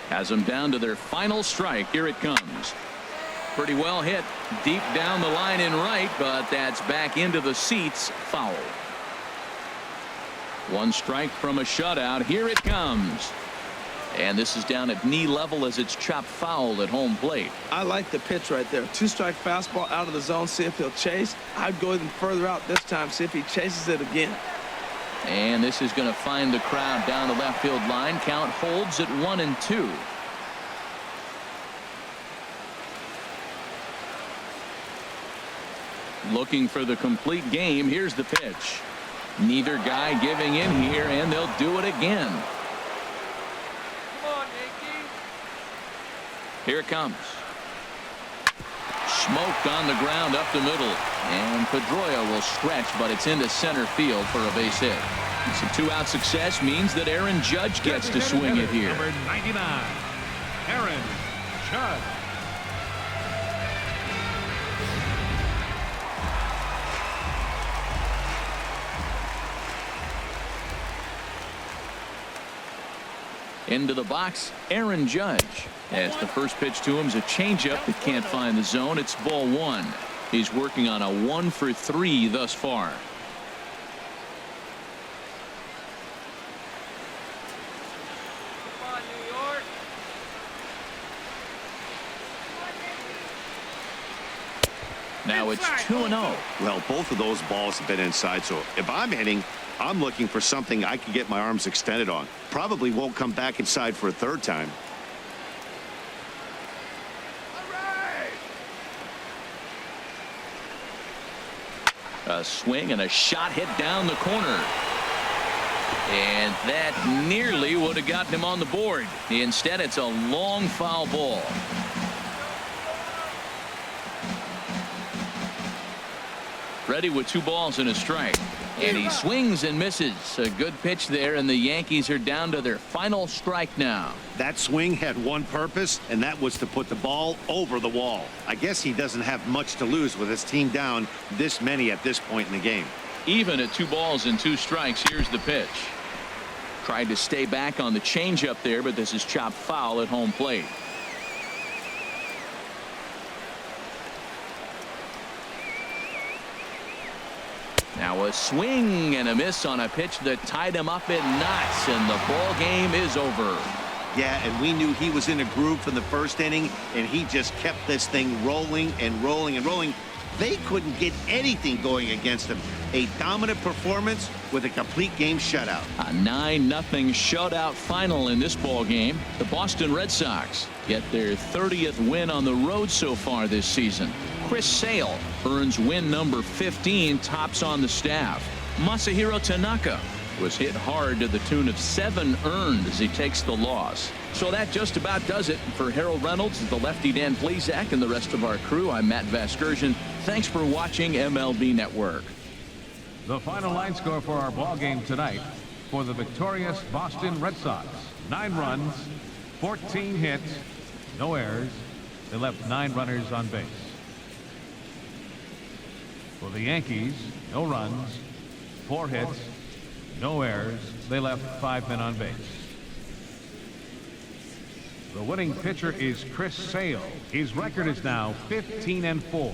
Has them down to their final strike. Here it comes. Pretty well hit deep down the line in right, but that's back into the seats. Foul. One strike from a shutout. Here it comes. And this is down at knee level as it's chopped foul at home plate. I like the pitch right there. 2-strike fastball out of the zone. See if he'll chase. I'd go even further out this time. See if he chases it again. And this is going to find the crowd down the left field line. Count holds at 1-2. Looking for the complete game. Here's the pitch. Neither guy giving in here, and they'll do it again. Come on, Yankees. Here it comes. Smoked on the ground up the middle. And Pedroia will stretch, but it's into center field for a base hit. So 2-out success means that Aaron Judge gets to swing it here. Number 99, Aaron Judge. Into the box, Aaron Judge. As the first pitch to him is a changeup that can't find the zone. It's ball one. He's working on a 1 for 3 thus far. Now it's 2-0. Well, both of those balls have been inside, so if I'm hitting, I'm looking for something I can get my arms extended on. Probably won't come back inside for a third time. A swing and a shot hit down the corner. And that nearly would have gotten him on the board. Instead, it's a long foul ball. Ready with 2 balls and a strike. And he swings and misses. A good pitch there, and the Yankees are down to their final strike now. That swing had one purpose, and that was to put the ball over the wall. I guess he doesn't have much to lose with his team down this many at this point in the game. Even at 2 balls and 2 strikes, here's the pitch. Tried to stay back on the changeup there, but this is chopped foul at home plate. Now a swing and a miss on a pitch that tied him up in knots, and the ball game is over. Yeah, and we knew he was in a groove from the first inning, and he just kept this thing rolling and rolling and rolling. They couldn't get anything going against him. A dominant performance with a complete game shutout. A 9-0 shutout final in this ball game. The Boston Red Sox get their 30th win on the road so far this season. Chris Sale earns win number 15, tops on the staff. Masahiro Tanaka was hit hard to the tune of 7 earned as he takes the loss. So that just about does it for Harold Reynolds, the lefty Dan Plesac, and the rest of our crew. I'm Matt Vasgersian. Thanks for watching MLB Network. The final line score for our ball game tonight for the victorious Boston Red Sox: 9 runs, 14 hits, no errors. They left 9 runners on base. For the Yankees, no runs, 4 hits, no errors. They left 5 men on base. The winning pitcher is Chris Sale. His record is now 15-4.